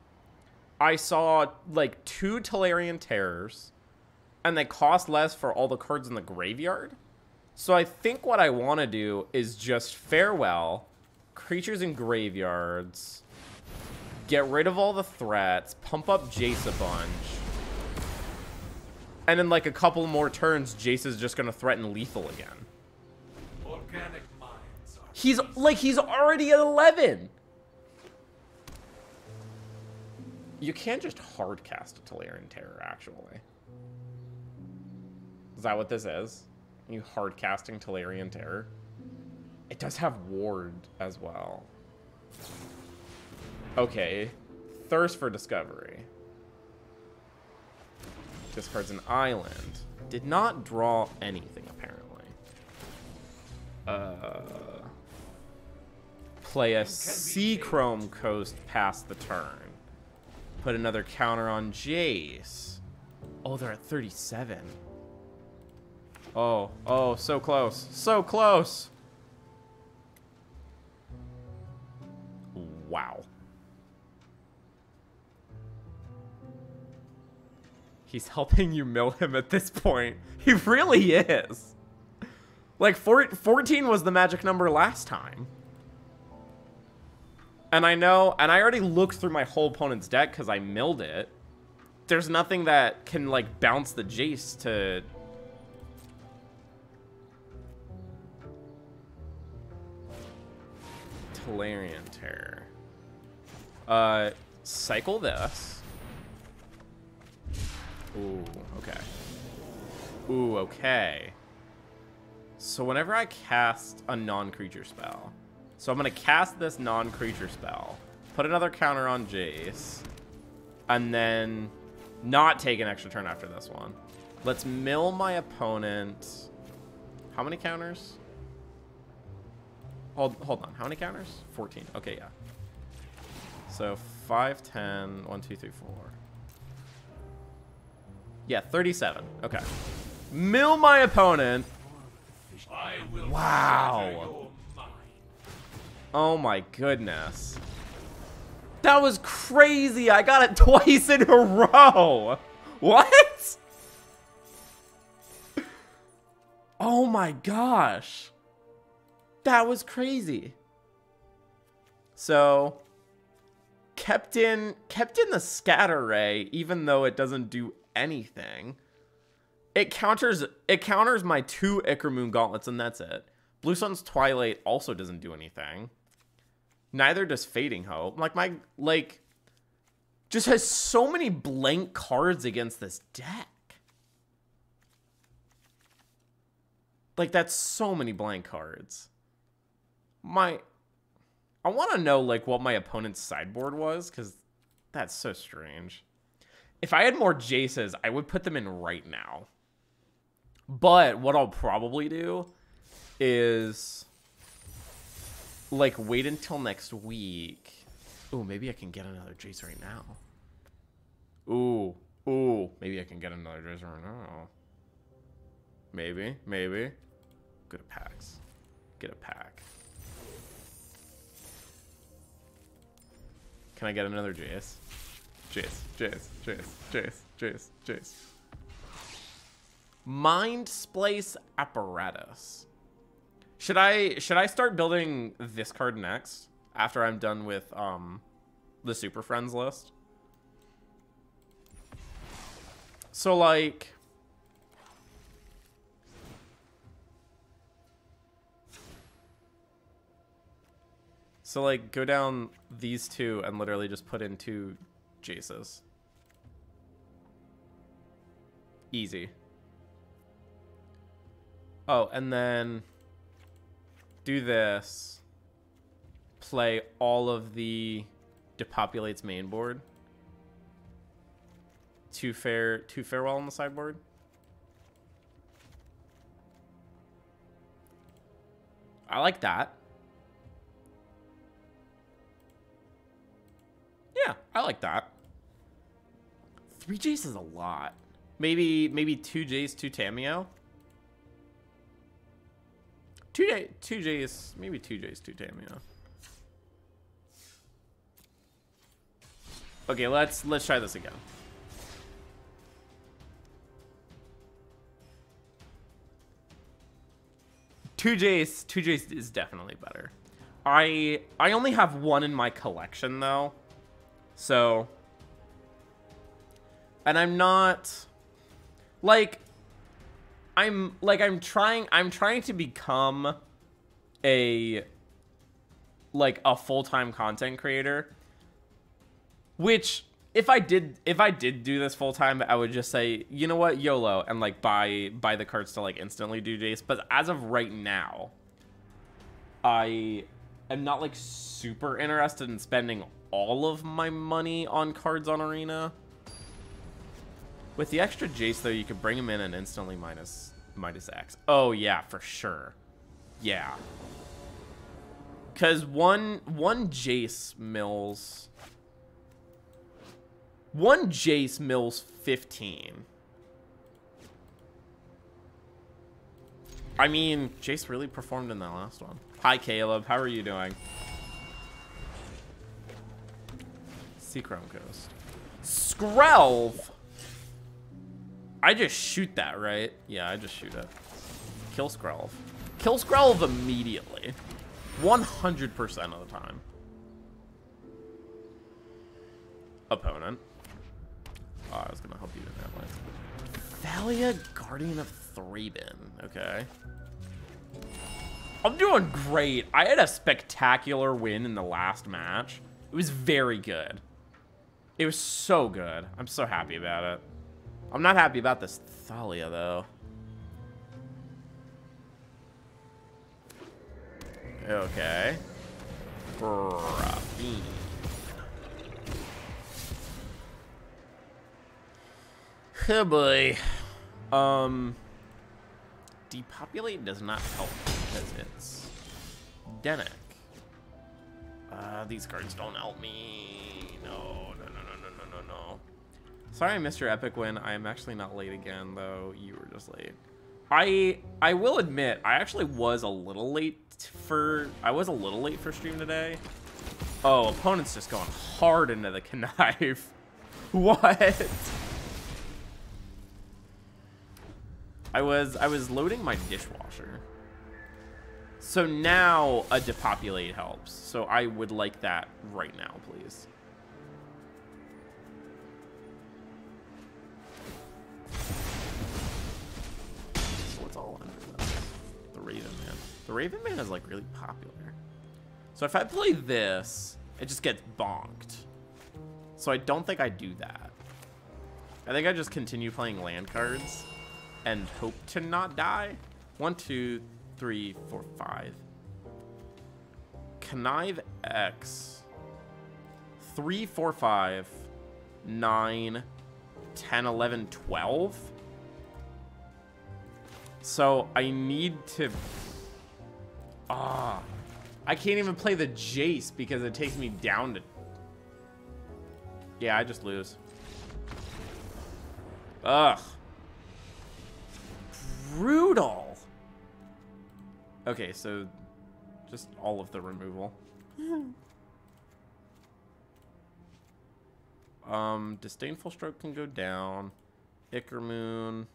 I saw like 2 Tolarian Terrors, and they cost less for all the cards in the graveyard. So I think what I want to do is just farewell, creatures in graveyards, get rid of all the threats, pump up Jace a bunch, and in like a couple more turns, Jace is just going to threaten lethal again. Organic minds are He's already at 11. You can't just hard cast a Tolarian Terror, actually. Is that what this is? You hard casting Tolarian Terror? It does have Ward as well. Okay. Thirst for Discovery. Discards an island. Did not draw anything, apparently. Play a Sea-Chrome Coast past the turn. Put another counter on Jace. Oh, they're at 37. Oh, so close. So close. Wow. He's helping you mill him at this point. He really is. Like, 14 was the magic number last time. And I know, and I already looked through my whole opponent's deck because I milled it. There's nothing that can, like, bounce the Jace to... Tolarian Terror. Cycle this. Ooh, okay. Ooh, okay. So whenever I cast a non-creature spell... So I'm going to cast this non-creature spell, put another counter on Jace, and then not take an extra turn after this one. Let's mill my opponent. How many counters? Hold on. How many counters? 14. Okay, yeah. So 5, 10, 1, 2, 3, 4. Yeah, 37. Okay. Mill my opponent. Wow. Oh my goodness. That was crazy. I got it twice in a row. What? Oh my gosh. That was crazy. So kept in the scatter ray, even though it doesn't do anything. It counters my 2 Ichor Gauntlets, and that's it. Blue Sun's Twilight also doesn't do anything. Neither does Fading Hope. Like, just has so many blank cards against this deck. Like, that's so many blank cards. I want to know, like, what my opponent's sideboard was, because that's so strange. If I had more Jaces, I would put them in right now. But what I'll probably do is, like, wait until next week. Ooh, maybe I can get another Jace right now. Ooh, maybe I can get another Jace right now. Maybe. Go to packs. Get a pack. Can I get another Jace? Jace. Mind Splice Apparatus. Should I start building this card next after I'm done with the Super Friends list? So like go down these 2 and literally just put in 2 Jaces. Easy. Oh, and then do this. Play all of the Depopulates main board. 2 Farewell on the sideboard. I like that. Yeah, I like that. 3 Jace is a lot. Maybe 2 Jace, 2 Tameo. 2 Jace, maybe 2 Jace, 2 Tameo. Okay, let's try this again. Two Jace is definitely better. I only have 1 in my collection though. So, and I'm not like I'm trying to become a full-time content creator, which if I did do this full-time, I would just say, you know what, YOLO, and like buy the cards to like instantly do Jace. But as of right now, I am not like super interested in spending all of my money on cards on Arena. With the extra Jace, though, you could bring him in and instantly minus X. Oh, yeah, for sure. Yeah. Because one Jace mills... 1 Jace mills 15. I mean, Jace really performed in that last one. Hi, Caleb. How are you doing? Seachrome Coast. Skrelv! I just shoot that, right? Yeah, I just shoot it. Kill Skrelv. Kill Skrelv immediately. 100% of the time. Opponent. Oh, I was gonna help you in that way. Thalia, Guardian of Thraben. Okay. I'm doing great. I had a spectacular win in the last match. It was very good. It was so good. I'm so happy about it. I'm not happy about this Thalia, though. Okay. Rapine. Oh boy. Depopulate does not help because it's Denic. These cards don't help me. No. Sorry I missed your epic win. I am actually not late again, though. You were just late. I will admit, I actually was a little late for stream today. Oh, opponent's just going hard into the connive. What? I was loading my dishwasher. So now a depopulate helps. So I would like that right now, please. So what's all under this? The Raven Man. The Raven Man is like really popular. So if I play this, it just gets bonked. So I don't think I do that. I think I just continue playing land cards and hope to not die. 1, 2, 3, 4, 5. Connive X. 3, 4, 5, 9, 10, 11, 12. So I need to... I can't even play the Jace because it takes me down to... Yeah, I just lose. Ugh. Brutal. Okay, so just all of the removal. Disdainful Stroke can go down. Ickermoon.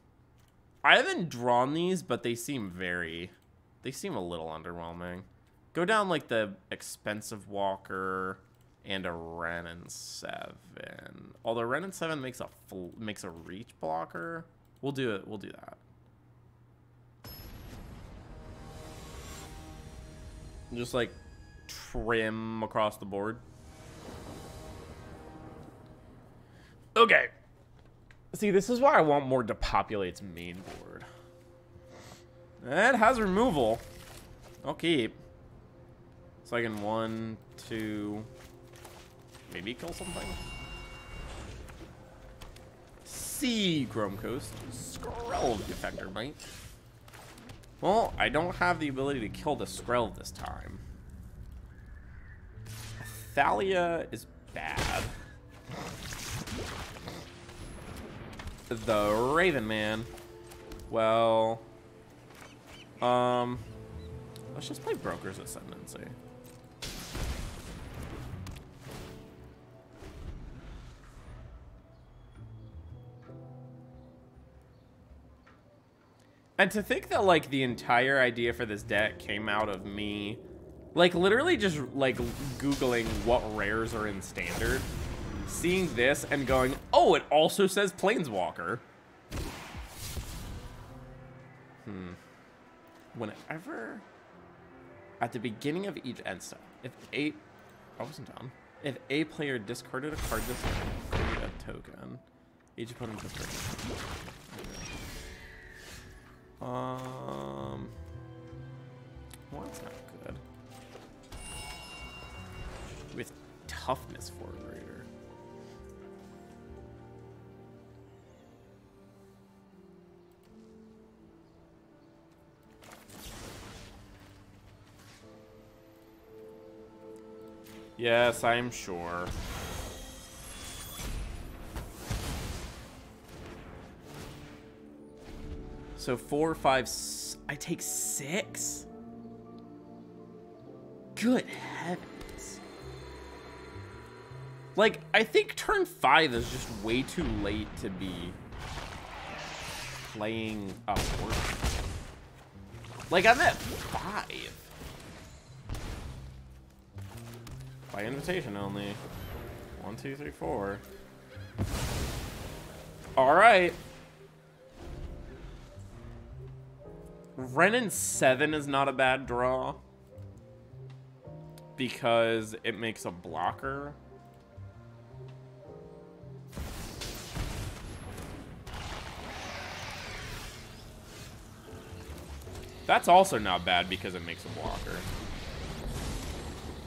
I haven't drawn these, but they seem a little underwhelming. Go down like the Expensive Walker and a Renin 7. Although Renin 7 makes a reach blocker. We'll do it. We'll do that. Just like trim across the board. Okay. See, this is why I want more Depopulate's main board. It has removal. I'll keep. So I can 1, 2, maybe kill something. See Chrome Coast. Skrelv Defector Bite. Well, I don't have the ability to kill the Skrelv this time. Thalia is bad. The Raven Man. Well, let's just play Broker's Ascendancy. And to think that, like, the entire idea for this deck came out of me, like, literally just, like, Googling what rares are in Standard, seeing this and going, oh, it also says Planeswalker. Whenever, at the beginning of each end step, I wasn't done. If a player discarded a card this turn, create a token. Each opponent discarded a token. Well, that's not good. With toughness for a greater. Yes, I'm sure. So 4, 5, I take 6? Good heavens. Like, I think turn 5 is just way too late to be playing a board. Like, I'm at 5. By invitation only. 1, 2, 3, 4. Alright. Renin 7 is not a bad draw. Because it makes a blocker. That's also not bad because it makes a blocker.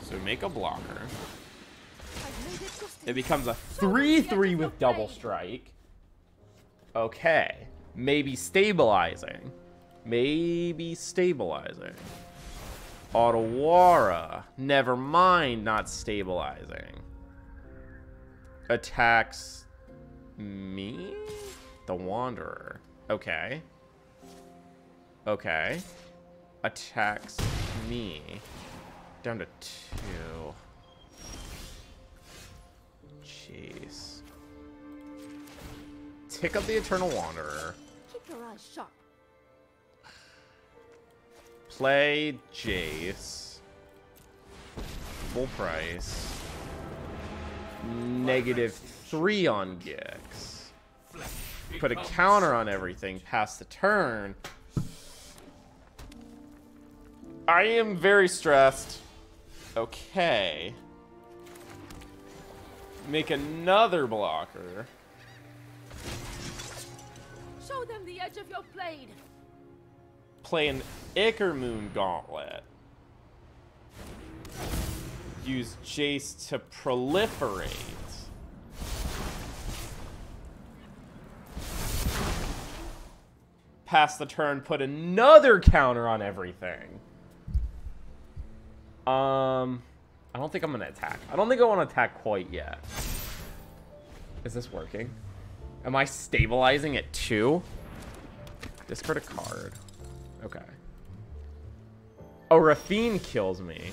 So make a blocker. It becomes a 3/3 with double strike. Okay. Maybe stabilizing. Maybe stabilizing. Otawara. Never mind, not stabilizing. Attacks me? The Wanderer. Okay. Okay. Attacks me. Down to 2. Jeez. Tick up the Eternal Wanderer. Keep your eyes sharp. play Jace. Full price. -3 on Gix. Put a counter on everything past the turn. I am very stressed. Okay. Make another blocker. Show them the edge of your blade. Play an Ickermoon Gauntlet. Use Jace to proliferate. Pass the turn, put another counter on everything. I don't think I'm gonna attack. I don't think I want to attack quite yet. Is this working? Am I stabilizing at 2? Discard a card. Okay. Oh, Rafine kills me.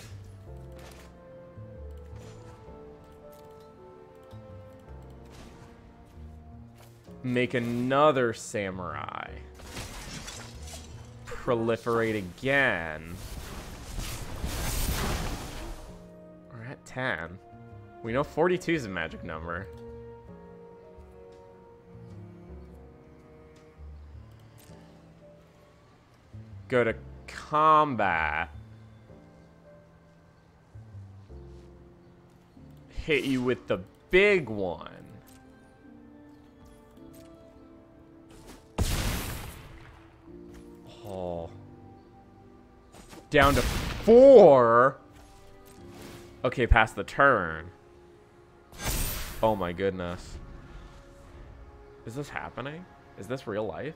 Make another Samurai. Proliferate again. We're at 10. We know 42 is a magic number. Go to combat. Hit you with the big one. Oh. Down to 4. Okay, pass the turn. Oh my goodness. Is this happening? Is this real life?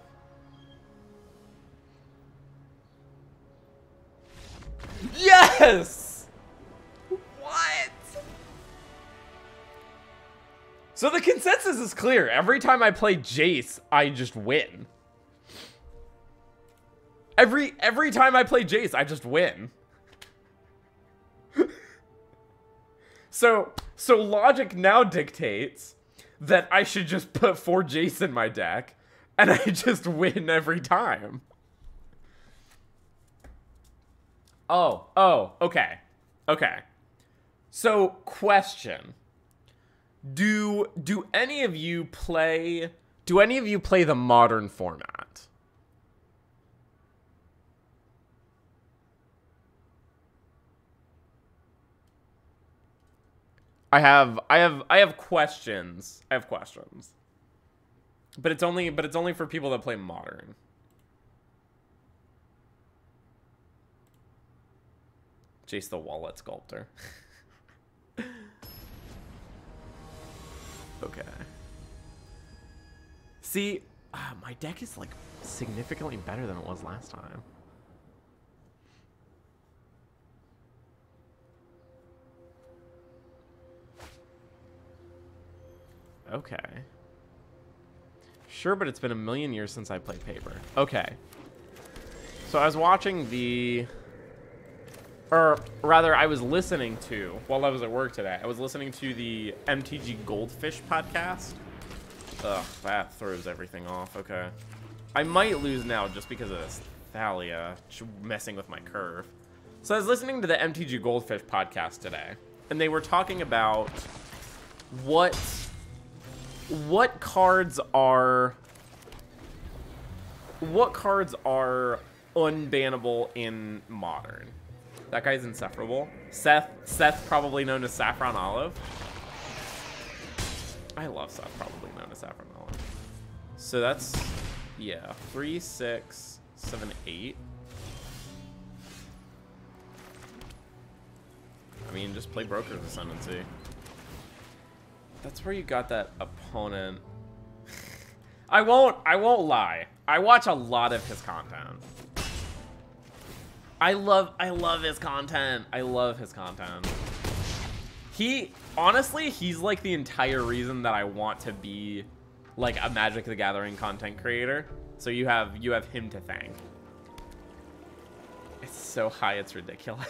Yes! What? So the consensus is clear. Every time I play Jace, I just win. Every time I play Jace, I just win. So logic now dictates that I should just put 4 Jace in my deck, and I just win every time. Oh, okay. So, question. Do any of you play the modern format? I have questions. I have questions. But it's only for people that play modern. Jace the Wallet Sculptor. Okay. See, my deck is like significantly better than it was last time. Okay. Sure, but it's been a million years since I played Paper. Okay. So I was watching the... Or rather, I was listening to, while I was at work today, I was listening to the MTG Goldfish podcast. Ugh, that throws everything off. Okay. I might lose now just because of this Thalia messing with my curve. So I was listening to the MTG Goldfish podcast today, and they were talking about what cards are unbannable in Modern. That guy's insufferable. Seth, probably known as Saffron Olive. I love Seth, probably known as Saffron Olive. So that's, yeah, 3, 6, 7, 8. I mean, just play Broker's Ascendancy. That's where you got that opponent. I won't lie. I watch a lot of his content. I love his content. I love his content. Honestly, he's like the entire reason that I want to be like a Magic the Gathering content creator. So you have him to thank. It's so high, it's ridiculous.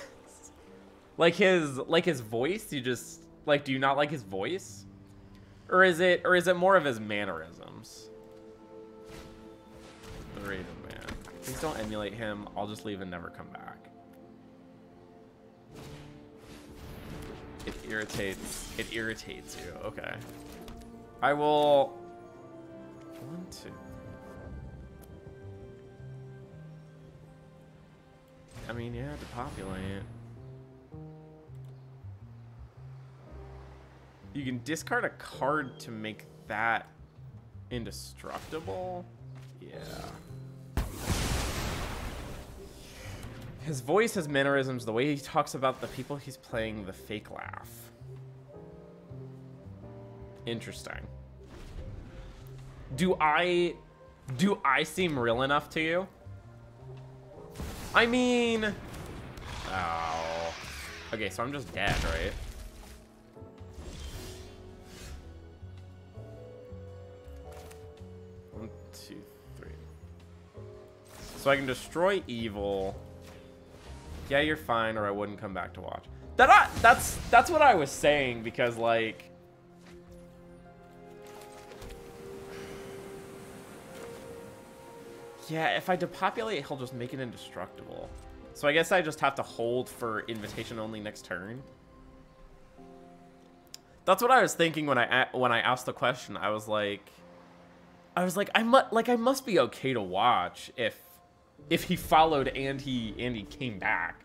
like his voice, you just like, do you not like his voice? Or is it more of his mannerisms? The Raven Man. Please don't emulate him. I'll just leave and never come back. It irritates. It irritates you. Okay. I will... 1, 2. I mean, yeah, depopulate. You can discard a card to make that indestructible? Yeah. His voice, his mannerisms, the way he talks about the people he's playing, the fake laugh. Interesting. Do I seem real enough to you? I mean... Oh. Okay, so I'm just dead, right? One, two, three. So I can destroy evil. Yeah, you're fine, or I wouldn't come back to watch. That's what I was saying, because, like... Yeah, if I depopulate, he'll just make it indestructible. So I guess I just have to hold for invitation only next turn. That's what I was thinking when I asked the question. I was like, I must be okay to watch if he followed and he came back.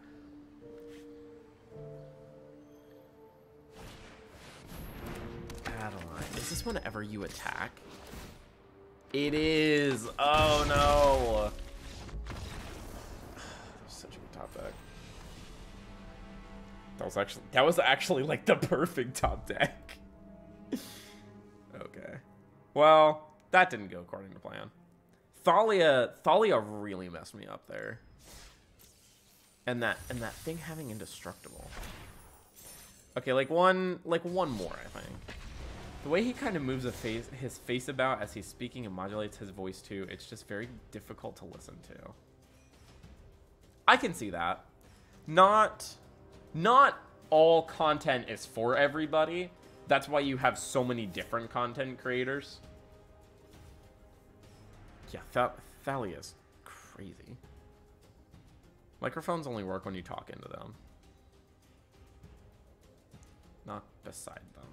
Adeline, is this whenever you attack? It is. Oh no. Such a good top deck. That was actually like the perfect top deck. Okay. Well, that didn't go according to plan. Thalia really messed me up there. And that thing having indestructible. Okay, like one more, I think. The way he kind of moves his face about as he's speaking and modulates his voice too, it's just very difficult to listen to. I can see that. Not all content is for everybody. That's why you have so many different content creators. Yeah, Thalia's crazy. Microphones only work when you talk into them. Not beside them.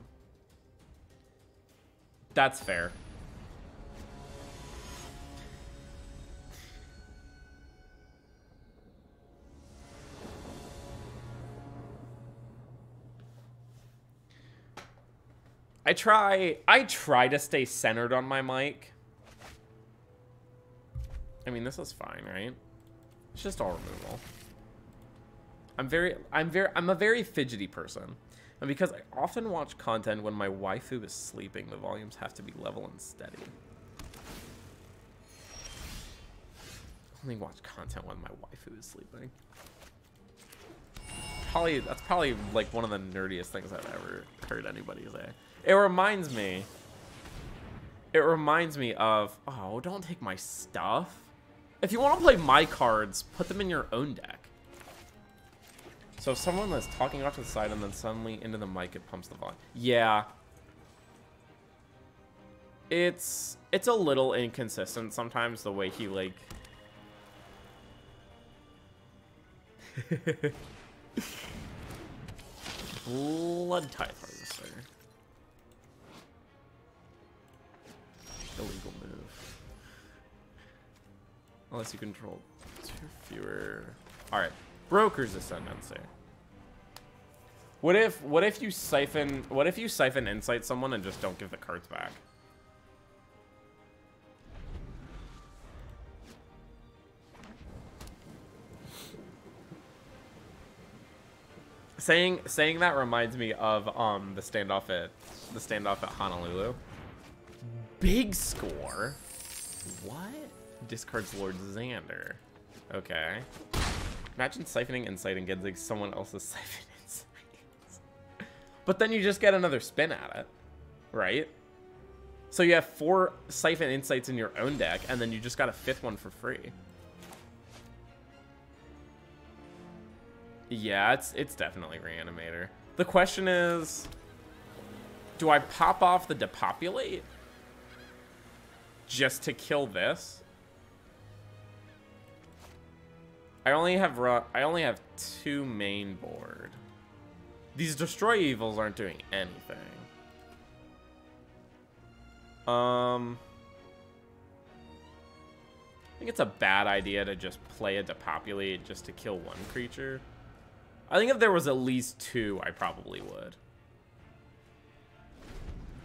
That's fair. I try to stay centered on my mic. I mean, this is fine, right? It's just all removal. I'm a very fidgety person. And because I often watch content when my waifu is sleeping, the volumes have to be level and steady. Only watch content when my waifu is sleeping. That's probably like one of the nerdiest things I've ever heard anybody say. It reminds me of, oh, don't take my stuff. If you want to play my cards, put them in your own deck. So if someone is talking off to the side and then suddenly into the mic, it pumps the volume. Yeah. It's a little inconsistent sometimes, the way he, like... Blood Tithe Harvester. Illegal move. Unless you control 2 fewer... Alright. Broker's Ascendancy. What if you siphon insight someone and just don't give the cards back? Saying that reminds me of the standoff at Honolulu. Big score. What? Discards Lord Xander. Okay. Imagine siphoning insight and getting someone else's siphon insight. But then you just get another spin at it, right? So you have 4 siphon insights in your own deck, and then you just got a 5th one for free. Yeah, it's definitely Reanimator. The question is, do I pop off the Depopulate just to kill this? I only have 2 main board. These destroy evils aren't doing anything. I think it's a bad idea to just play a depopulate just to kill 1 creature. I think if there was at least 2, I probably would.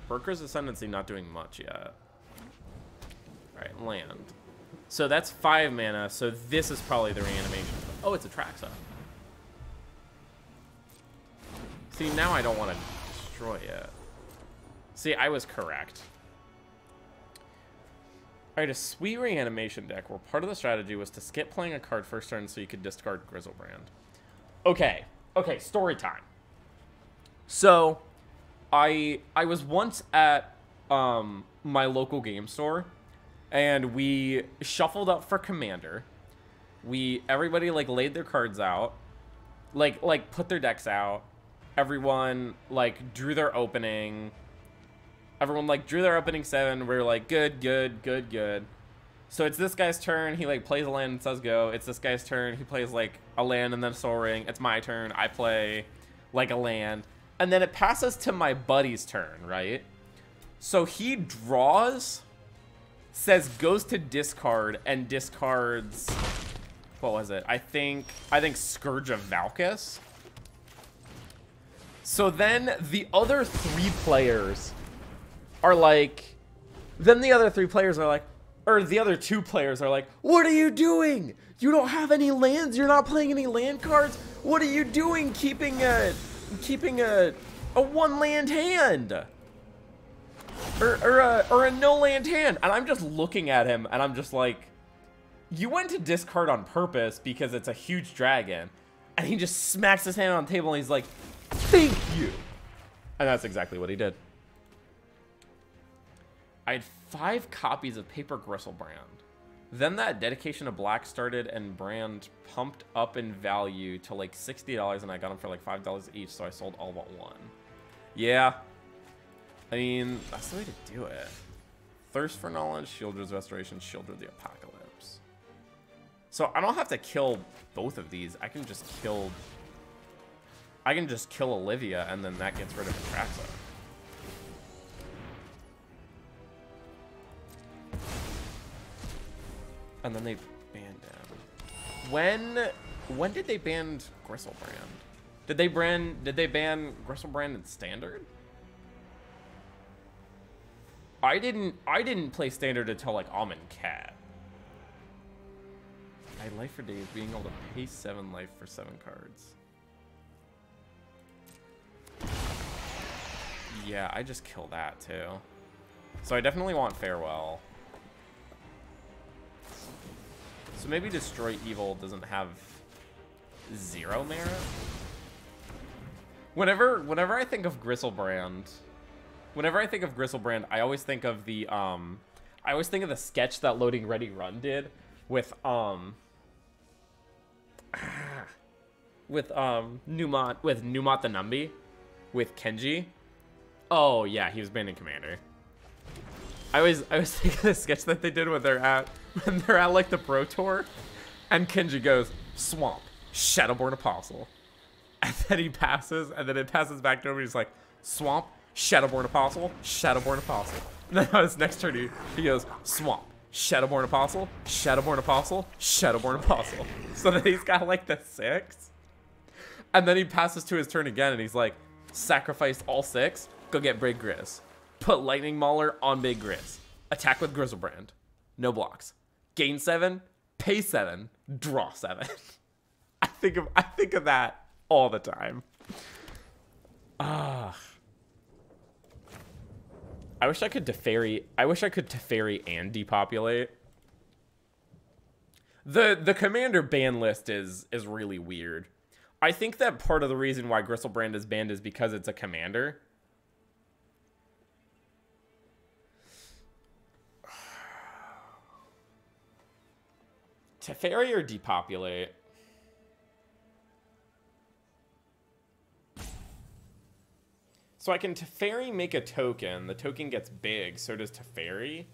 Berker's Ascendancy not doing much yet. Alright, land. So that's 5 mana, so this is probably the reanimation. Oh, it's a Traxa. See, now I don't want to destroy it. See, I was correct. Alright, a sweet reanimation deck where part of the strategy was to skip playing a card first turn so you could discard Grizzlebrand. Okay, story time. So, I was once at my local game store, and we shuffled up for Commander. Everybody like laid their cards out, like put their decks out. Everyone like drew their opening. Everyone like drew their opening 7. We were like good. So it's this guy's turn. He like plays a land and says go. It's this guy's turn. He plays like a land and then a Soul Ring. It's my turn. I play like a land. And then it passes to my buddy's turn, right? So he draws, says goes to discard, and discards, what was it? I think Scourge of Valkus. So then the other 3 players are like, or the other 2 players are like, what are you doing? You don't have any lands. You're not playing any land cards. What are you doing keeping a 1 land hand? Or a no land hand? And I'm just looking at him and I'm just like, you went to discard on purpose because it's a huge dragon. And he just smacks his hand on the table and he's like, thank you. And that's exactly what he did. I had 5 copies of Paper Gristlebrand. Then that Dedication of Black started and Brand pumped up in value to like $60 and I got them for like $5 each, so I sold all but 1. Yeah. I mean, that's the way to do it. Thirst for Knowledge, Shieldred's Restoration, Shieldred the Apocalypse. So I don't have to kill both of these. I can just kill Olivia and then that gets rid of Atraxa. And then they banned him. When did they ban Gristlebrand? Did they ban Gristlebrand in Standard? I didn't play Standard until like Almond Cat. I had life for days, being able to pay 7 life for 7 cards. Yeah, I just kill that too. So I definitely want Farewell. So maybe Destroy Evil doesn't have 0 merit? Whenever I think of Gristlebrand, I always think of the sketch that Loading Ready Run did with Numot the Numby with Kenji. Oh yeah, he was banned in Commander. I was thinking of the sketch that they did when they're at like the Pro Tour, and Kenji goes, Swamp, Shadowborn Apostle. And then he passes, and then it passes back to him, and he's like, Swamp, Shadowborn Apostle, Shadowborn Apostle. And then on his next turn, he goes, Swamp, Shadowborn Apostle, Shadowborn Apostle, Shadowborn Apostle. So then he's got like the 6. And then he passes to his turn again, and he's like, sacrifice all 6, go get Big Grizz. Put Lightning Mauler on Big Grizz. Attack with Grizzlebrand. No blocks. Gain 7, pay 7, draw 7. I think of that all the time. I wish I could Teferi. I wish I could Teferi and depopulate. The Commander ban list is really weird. I think that part of the reason why Gristlebrand is banned is because it's a Commander. Teferi or depopulate? So I can Teferi make a token. The token gets big, so does Teferi.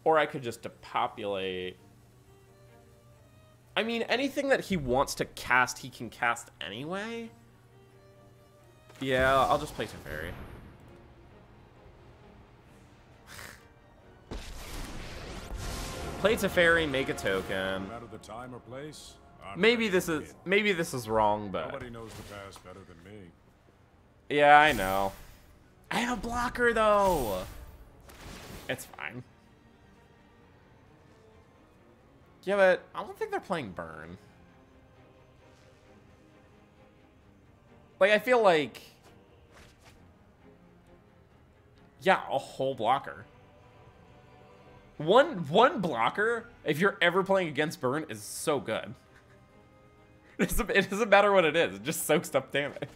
Or I could just depopulate. I mean, anything that he wants to cast, he can cast anyway. Yeah, I'll just play Teferi. Play Teferi, make a token. No matter the time or place, I'm Maybe ready this to is begin. wrong, but Nobody knows the past better than me. yeah, I know. I have a blocker though. It's fine. Yeah, but I don't think they're playing Burn. Like, I feel like, yeah, a whole blocker. One blocker, if you're ever playing against Burn, is so good. It doesn't matter what it is. It just soaks up damage.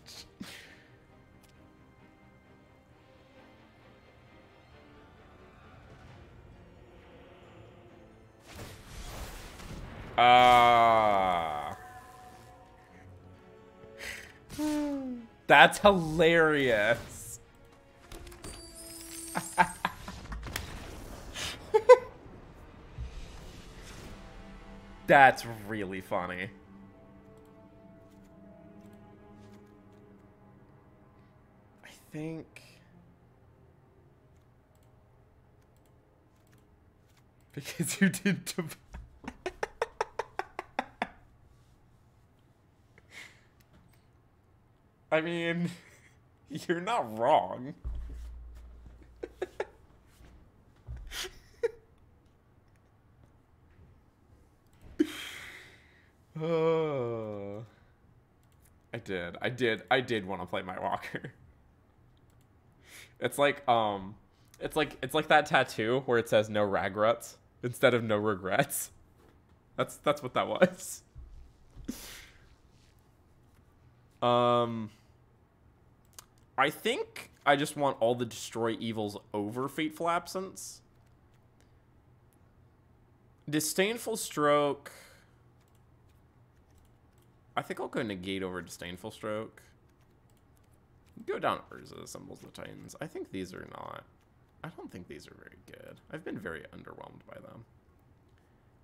That's hilarious. That's really funny. I think because you did I mean, you're not wrong. Oh. I did want to play my walker. It's like that tattoo where it says no ragruts instead of no regrets. That's what that was. I think I just want all the destroy evils over Fateful Absence. Disdainful Stroke. I think I'll go Negate over Disdainful Stroke. Go down Urza, Symbols of the Titans. I think these are not. I don't think these are very good. I've been very underwhelmed by them.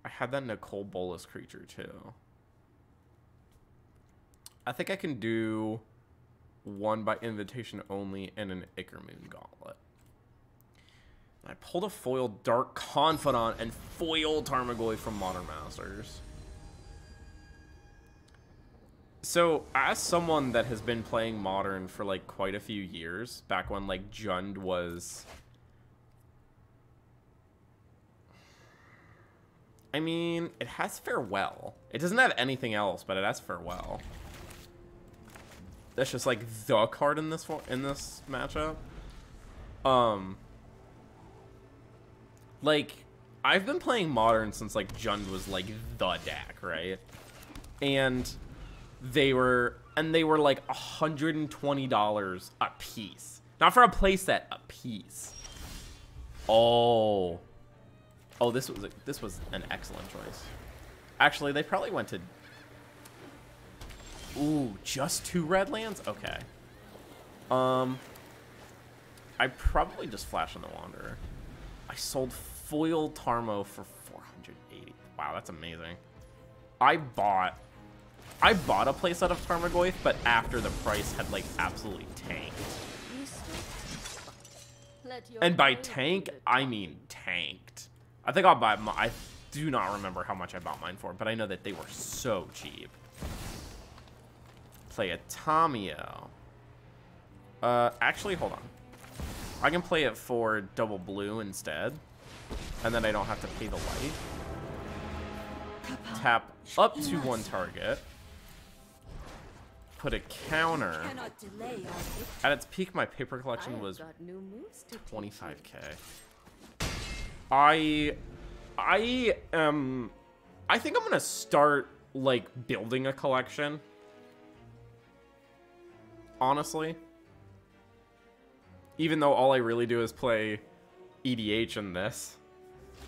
I had that Nicole Bolas creature too. I think I can do one by invitation only and an Ickermoon Gauntlet. I pulled a foil Dark Confidant and foil Tarmogoyf from Modern Masters. So, as someone that has been playing Modern for like quite a few years, back when like Jund was... I mean, it has Farewell. It doesn't have anything else, but it has Farewell. That's just like the card in this matchup. Like, I've been playing Modern since like Jund was like the deck, right? And they were like $120 a piece. Not for a playset, a piece. Oh, this was an excellent choice. Actually, they probably went to. Ooh, just 2 red lands? Okay. I probably just Flash on the Wanderer. I sold foil Tarmo for 480. Wow, that's amazing. I bought a playset of Tarmogoyf, but after the price had like absolutely tanked. And by tank, I mean tanked. I think I'll buy. I do not remember how much I bought mine for, but I know that they were so cheap. Play a Tamio. Actually, hold on. I can play it for double blue instead, and then I don't have to pay the life. Tap up to 1 target. Put a counter. At its peak, my paper collection was 25k. I think I'm gonna start like building a collection. Honestly. Even though all I really do is play EDH in this.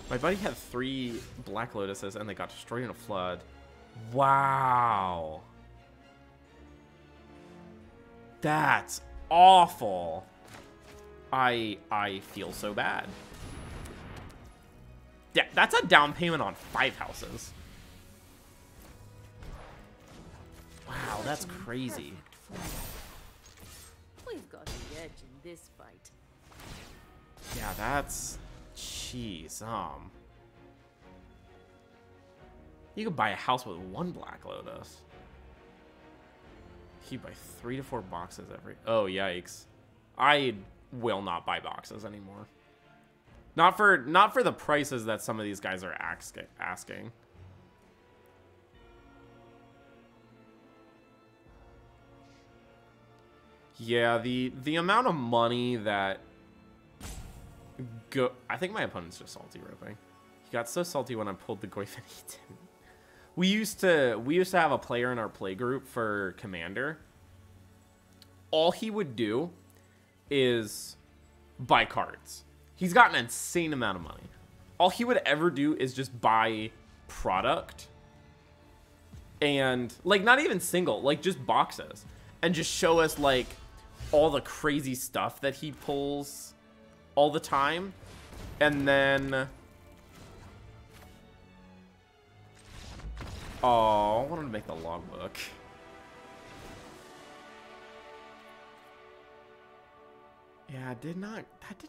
My buddy had 3 Black Lotuses and they got destroyed in a flood. Wow. That's awful. I feel so bad. Yeah, that's a down payment on 5 houses. that's crazy. We've got the edge in this fight. Yeah, that's... Jeez, you could buy a house with 1 Black Lotus. You buy 3 to 4 boxes every... Oh, yikes. I will not buy boxes anymore. Not for the prices that some of these guys are asking. Yeah, the amount of money that I think my opponent's just salty ripping. He got so salty when I pulled the Goyf and he didn't. We used to have a player in our play group for Commander. All he would do is buy cards. He's got an insane amount of money. All he would ever do is just buy product. And, like, not even single, like, just boxes. And just show us, like, all the crazy stuff that he pulls all the time. And then... Oh, I wanted to make the logbook. Yeah, that did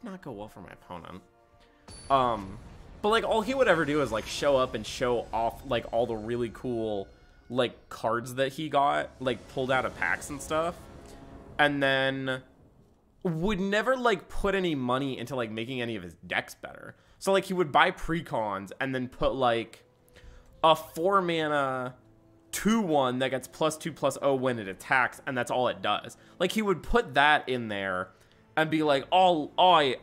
not go well for my opponent. But like all he would ever do is like show up and show off like all the really cool like cards that he got, like pulled out of packs and stuff. And then would never like put any money into like making any of his decks better. So like he would buy precons and then put like a 4-mana 2/1 that gets +2/+0 when it attacks, and that's all it does. Like he would put that in there and be like, I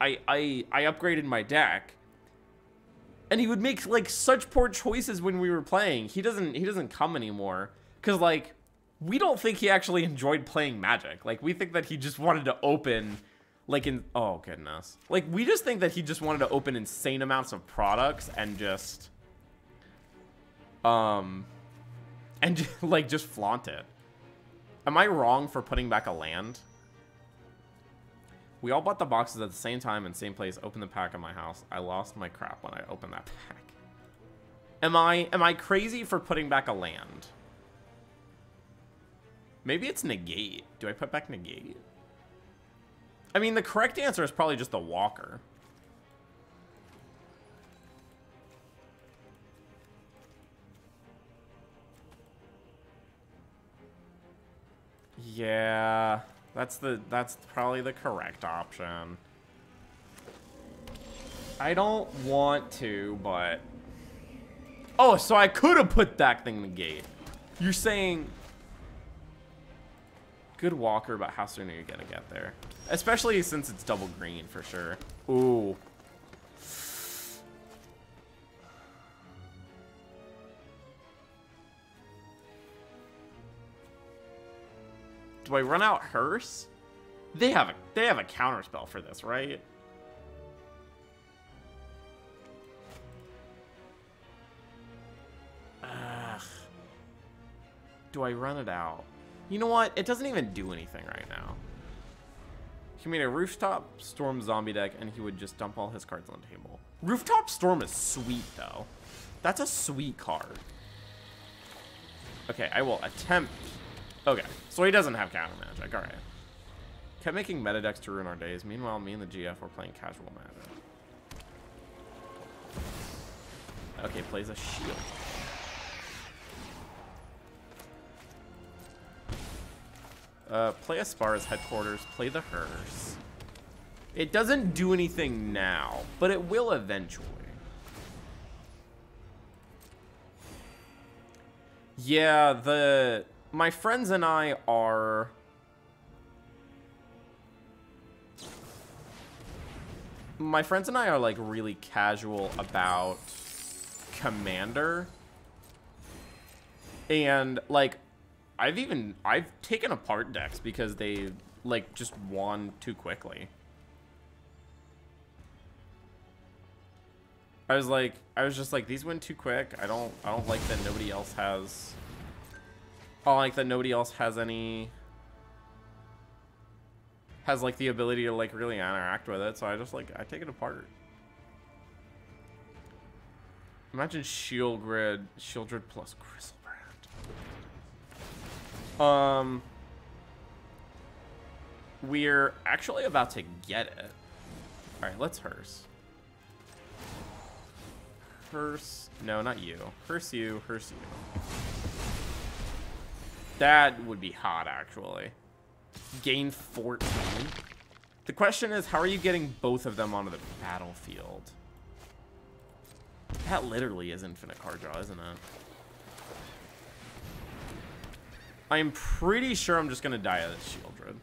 upgraded my deck. And he would make like such poor choices when we were playing. He doesn't come anymore cuz like we don't think he actually enjoyed playing Magic. Like we think that he just wanted to open like oh goodness. Like we just think that he just wanted to open insane amounts of products and just just flaunt it. Am I wrong for putting back a land? We all bought the boxes at the same time in same place. Opened the pack at my house. I lost my crap when I opened that pack. Am I crazy for putting back a land? Maybe it's negate. Do I put back negate? I mean, the correct answer is probably just the walker. Yeah, that's probably the correct option. I don't want to, but... Oh, so I could have put that thing negate. You're saying... Good walker, but how soon are you gonna get there? Especially since it's double green, for sure. Ooh. Do I run out Hearse? They have a counter spell for this, right? Ugh. Do I run it out? You know what? It doesn't even do anything right now. He made a Rooftop Storm zombie deck, and he would just dump all his cards on the table. Rooftop Storm is sweet, though. That's a sweet card. Okay, I will attempt... Okay, so he doesn't have counter magic. All right. Kept making meta decks to ruin our days. Meanwhile, me and the GF were playing casual magic. Okay, plays a shield. Play Aspara's headquarters. Play the Hearse. It doesn't do anything now, but it will eventually. Yeah, my friends and I are... My friends and I are, like, really casual about Commander. And, like, I've taken apart decks because they, like, just won too quickly. I was just like, these win too quick. I don't like that nobody else has... I don't like that nobody else has like the ability to like really interact with it, so I just like I take it apart. Imagine Shieldred plus Griselbrand. We're actually about to get it. All right, let's hearse. Hearse. No, not you. Hearse you. Hearse you. That would be hot, actually. Gain 14. The question is, how are you getting both of them onto the battlefield? That literally is infinite card draw, isn't it? I'm pretty sure I'm just going to die of this Shieldred.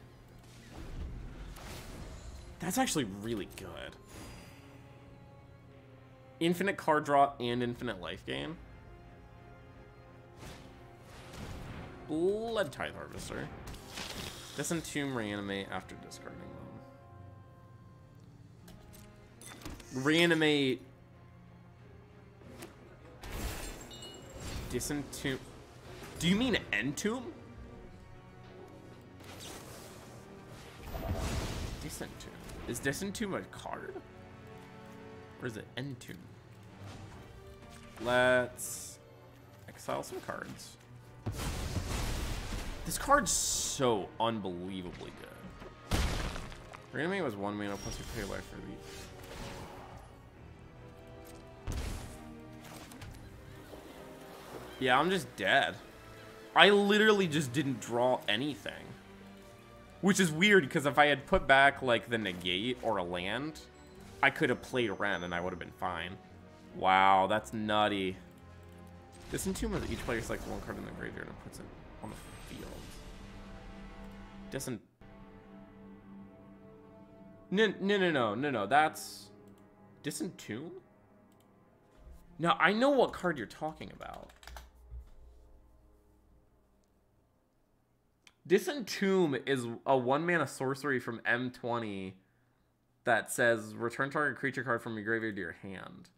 That's actually really good. Infinite card draw and infinite life gain. Blood Tithe Harvester. Disentomb, reanimate after discarding them. Reanimate. Disentomb. Do you mean Entomb? Disentomb. Is Disentomb a card? Or is it Entomb? Let's exile some cards. This card's so unbelievably good. Reanimate was 1 mana plus you pay life for the. Yeah, I'm just dead. I literally just didn't draw anything. Which is weird, because if I had put back, like, the negate or a land, I could have played Ren and I would have been fine. Wow, that's nutty. Disentomb is each player selects one card in the graveyard and puts it on the field. No, that's... Disentomb? No, I know what card you're talking about. Disentomb is a 1-mana sorcery from M20 that says return target creature card from your graveyard to your hand.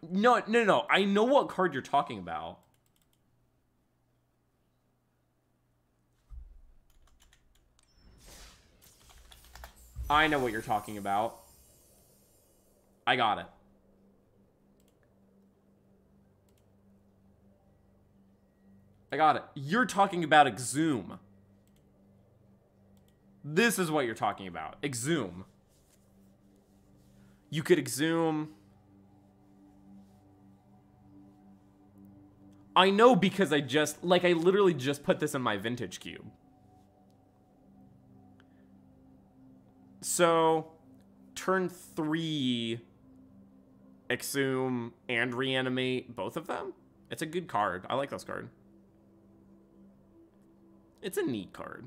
No. I know what card you're talking about. I know what you're talking about. I got it. I got it. You're talking about Exhume. This is what you're talking about. Exhume. You could Exhume. I know because I literally just put this in my vintage cube. So, turn 3, Exhume and reanimate both of them. It's a good card. I like this card. It's a neat card.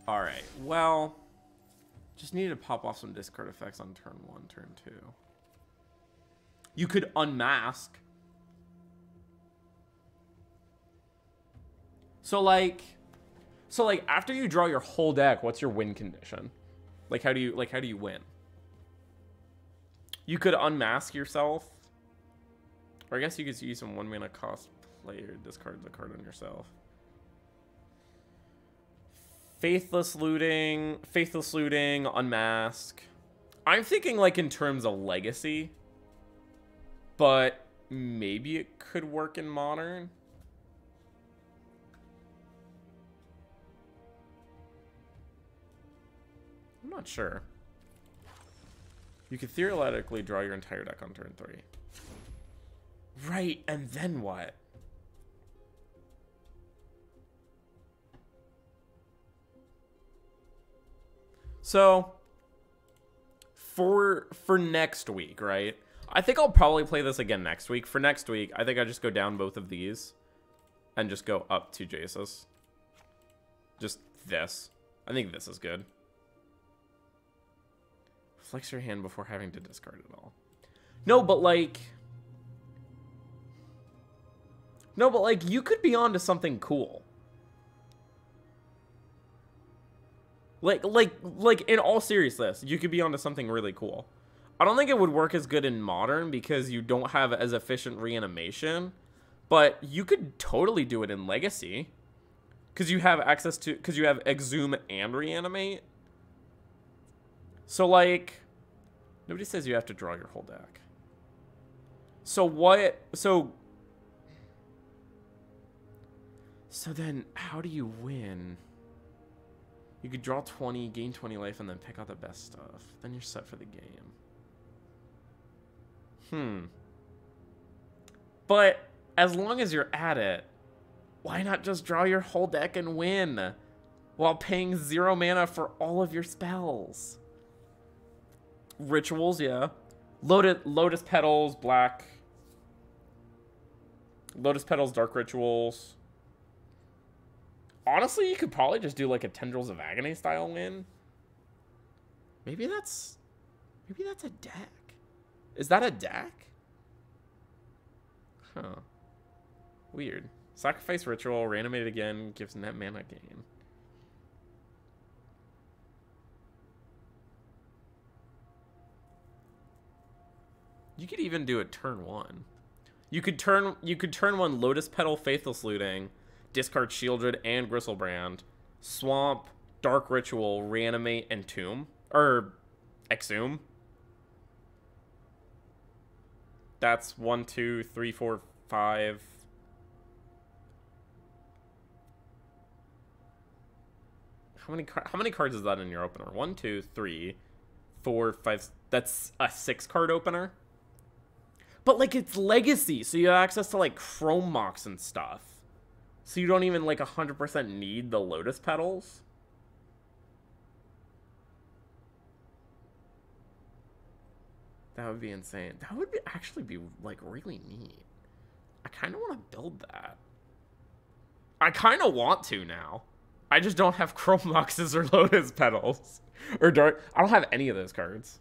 Alright, well, just needed to pop off some discard effects on turn 1, turn 2. You could unmask. So like after you draw your whole deck, what's your win condition? Like how do you win? You could unmask yourself. Or I guess you could use some 1 mana cost player, discard the card on yourself. Faithless looting, unmask. I'm thinking like in terms of legacy, but maybe it could work in modern. I'm not sure. You could theoretically draw your entire deck on turn 3. Right, and then what? So, for next week, right? I think I'll probably play this again next week. For next week, I think I just go down both of these and just go up to Jasus. Just this. I think this is good. Flex your hand before having to discard it all. No, but like, you could be onto something cool. Like in all seriousness, you could be onto something really cool. I don't think it would work as good in modern because you don't have as efficient reanimation, but you could totally do it in legacy. Because you have access to, because you have exhume and reanimate. So, like, nobody says you have to draw your whole deck. So what, so then how do you win? You could draw 20, gain 20 life, and then pick out the best stuff. Then you're set for the game. But as long as you're at it, why not just draw your whole deck and win while paying 0 mana for all of your spells? Rituals, yeah. Lotus Petals, black. Lotus Petals, dark rituals. Honestly, you could probably just do like a Tendrils of Agony style win. Maybe that's a deck. Is that a deck? Huh. Weird. Sacrifice ritual, reanimate again, gives net mana gain. You could even do it turn 1. You could turn 1 Lotus Petal, Faithless Looting, discard Shieldred and Gristlebrand, swamp, dark ritual, reanimate, and tomb or exhume. That's 1, 2, 3, 4, 5. How many cards is that in your opener? 1, 2, 3, 4, 5. That's a 6-card opener. But like it's legacy, so you have access to like Chrome Mox and stuff. So you don't even like 100% need the Lotus Petals. That would be insane. That would actually be like really neat. I kind of want to build that. I kind of want to now. I just don't have Chrome Moxes or Lotus Petals. Or Dark. I don't have any of those cards.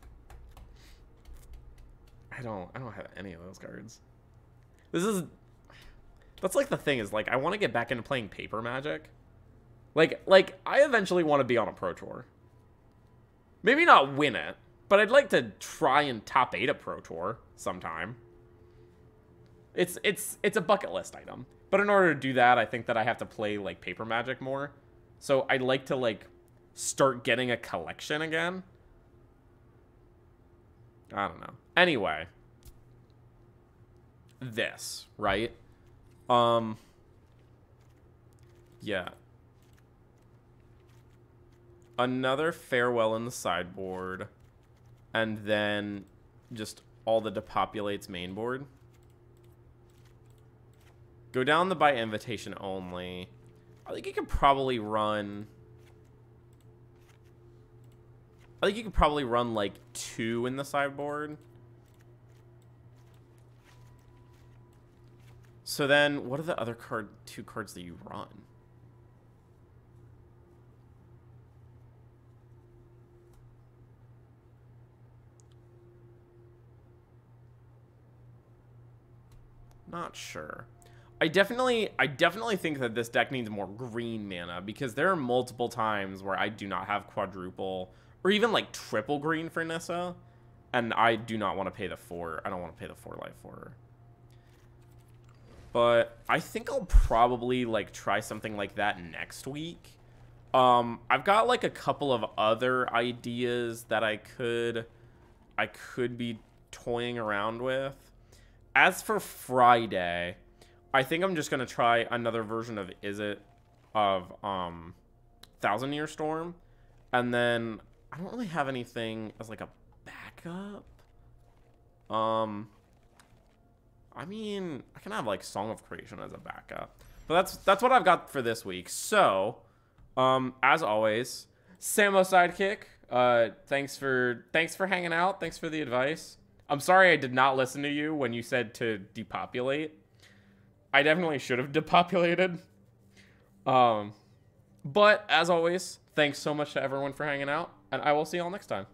I don't have any of those cards. That's like the thing is like I want to get back into playing paper Magic. Like I eventually want to be on a Pro Tour. Maybe not win it, but I'd like to try and top 8 a Pro Tour sometime. It's a bucket list item. But in order to do that, I think that I have to play like paper Magic more. So I'd like to like start getting a collection again. I don't know. Anyway. This, right? Yeah. Another farewell in the sideboard. And then just all the depopulates main board. Go down the by invitation only. I think you could probably run... I think you could probably run like 2 in the sideboard. So then, what are the other 2 cards that you run? Not sure. I definitely think that this deck needs more green mana because there are multiple times where I do not have quadruple or even like triple green for Nissa, and I do not want to pay the 4. I don't want to pay the 4 life for her. But I think I'll probably like try something like that next week. I've got like a couple of other ideas that I could be toying around with. As for Friday, I think I'm just gonna try another version of Thousand Year Storm, and then I don't really have anything as like a backup. I mean, I can have like Song of Creation as a backup, but that's what I've got for this week. So, as always, Samo Sidekick, thanks for hanging out. Thanks for the advice. I'm sorry I did not listen to you when you said to depopulate. I definitely should have depopulated. But as always, thanks so much to everyone for hanging out, and I will see y'all next time.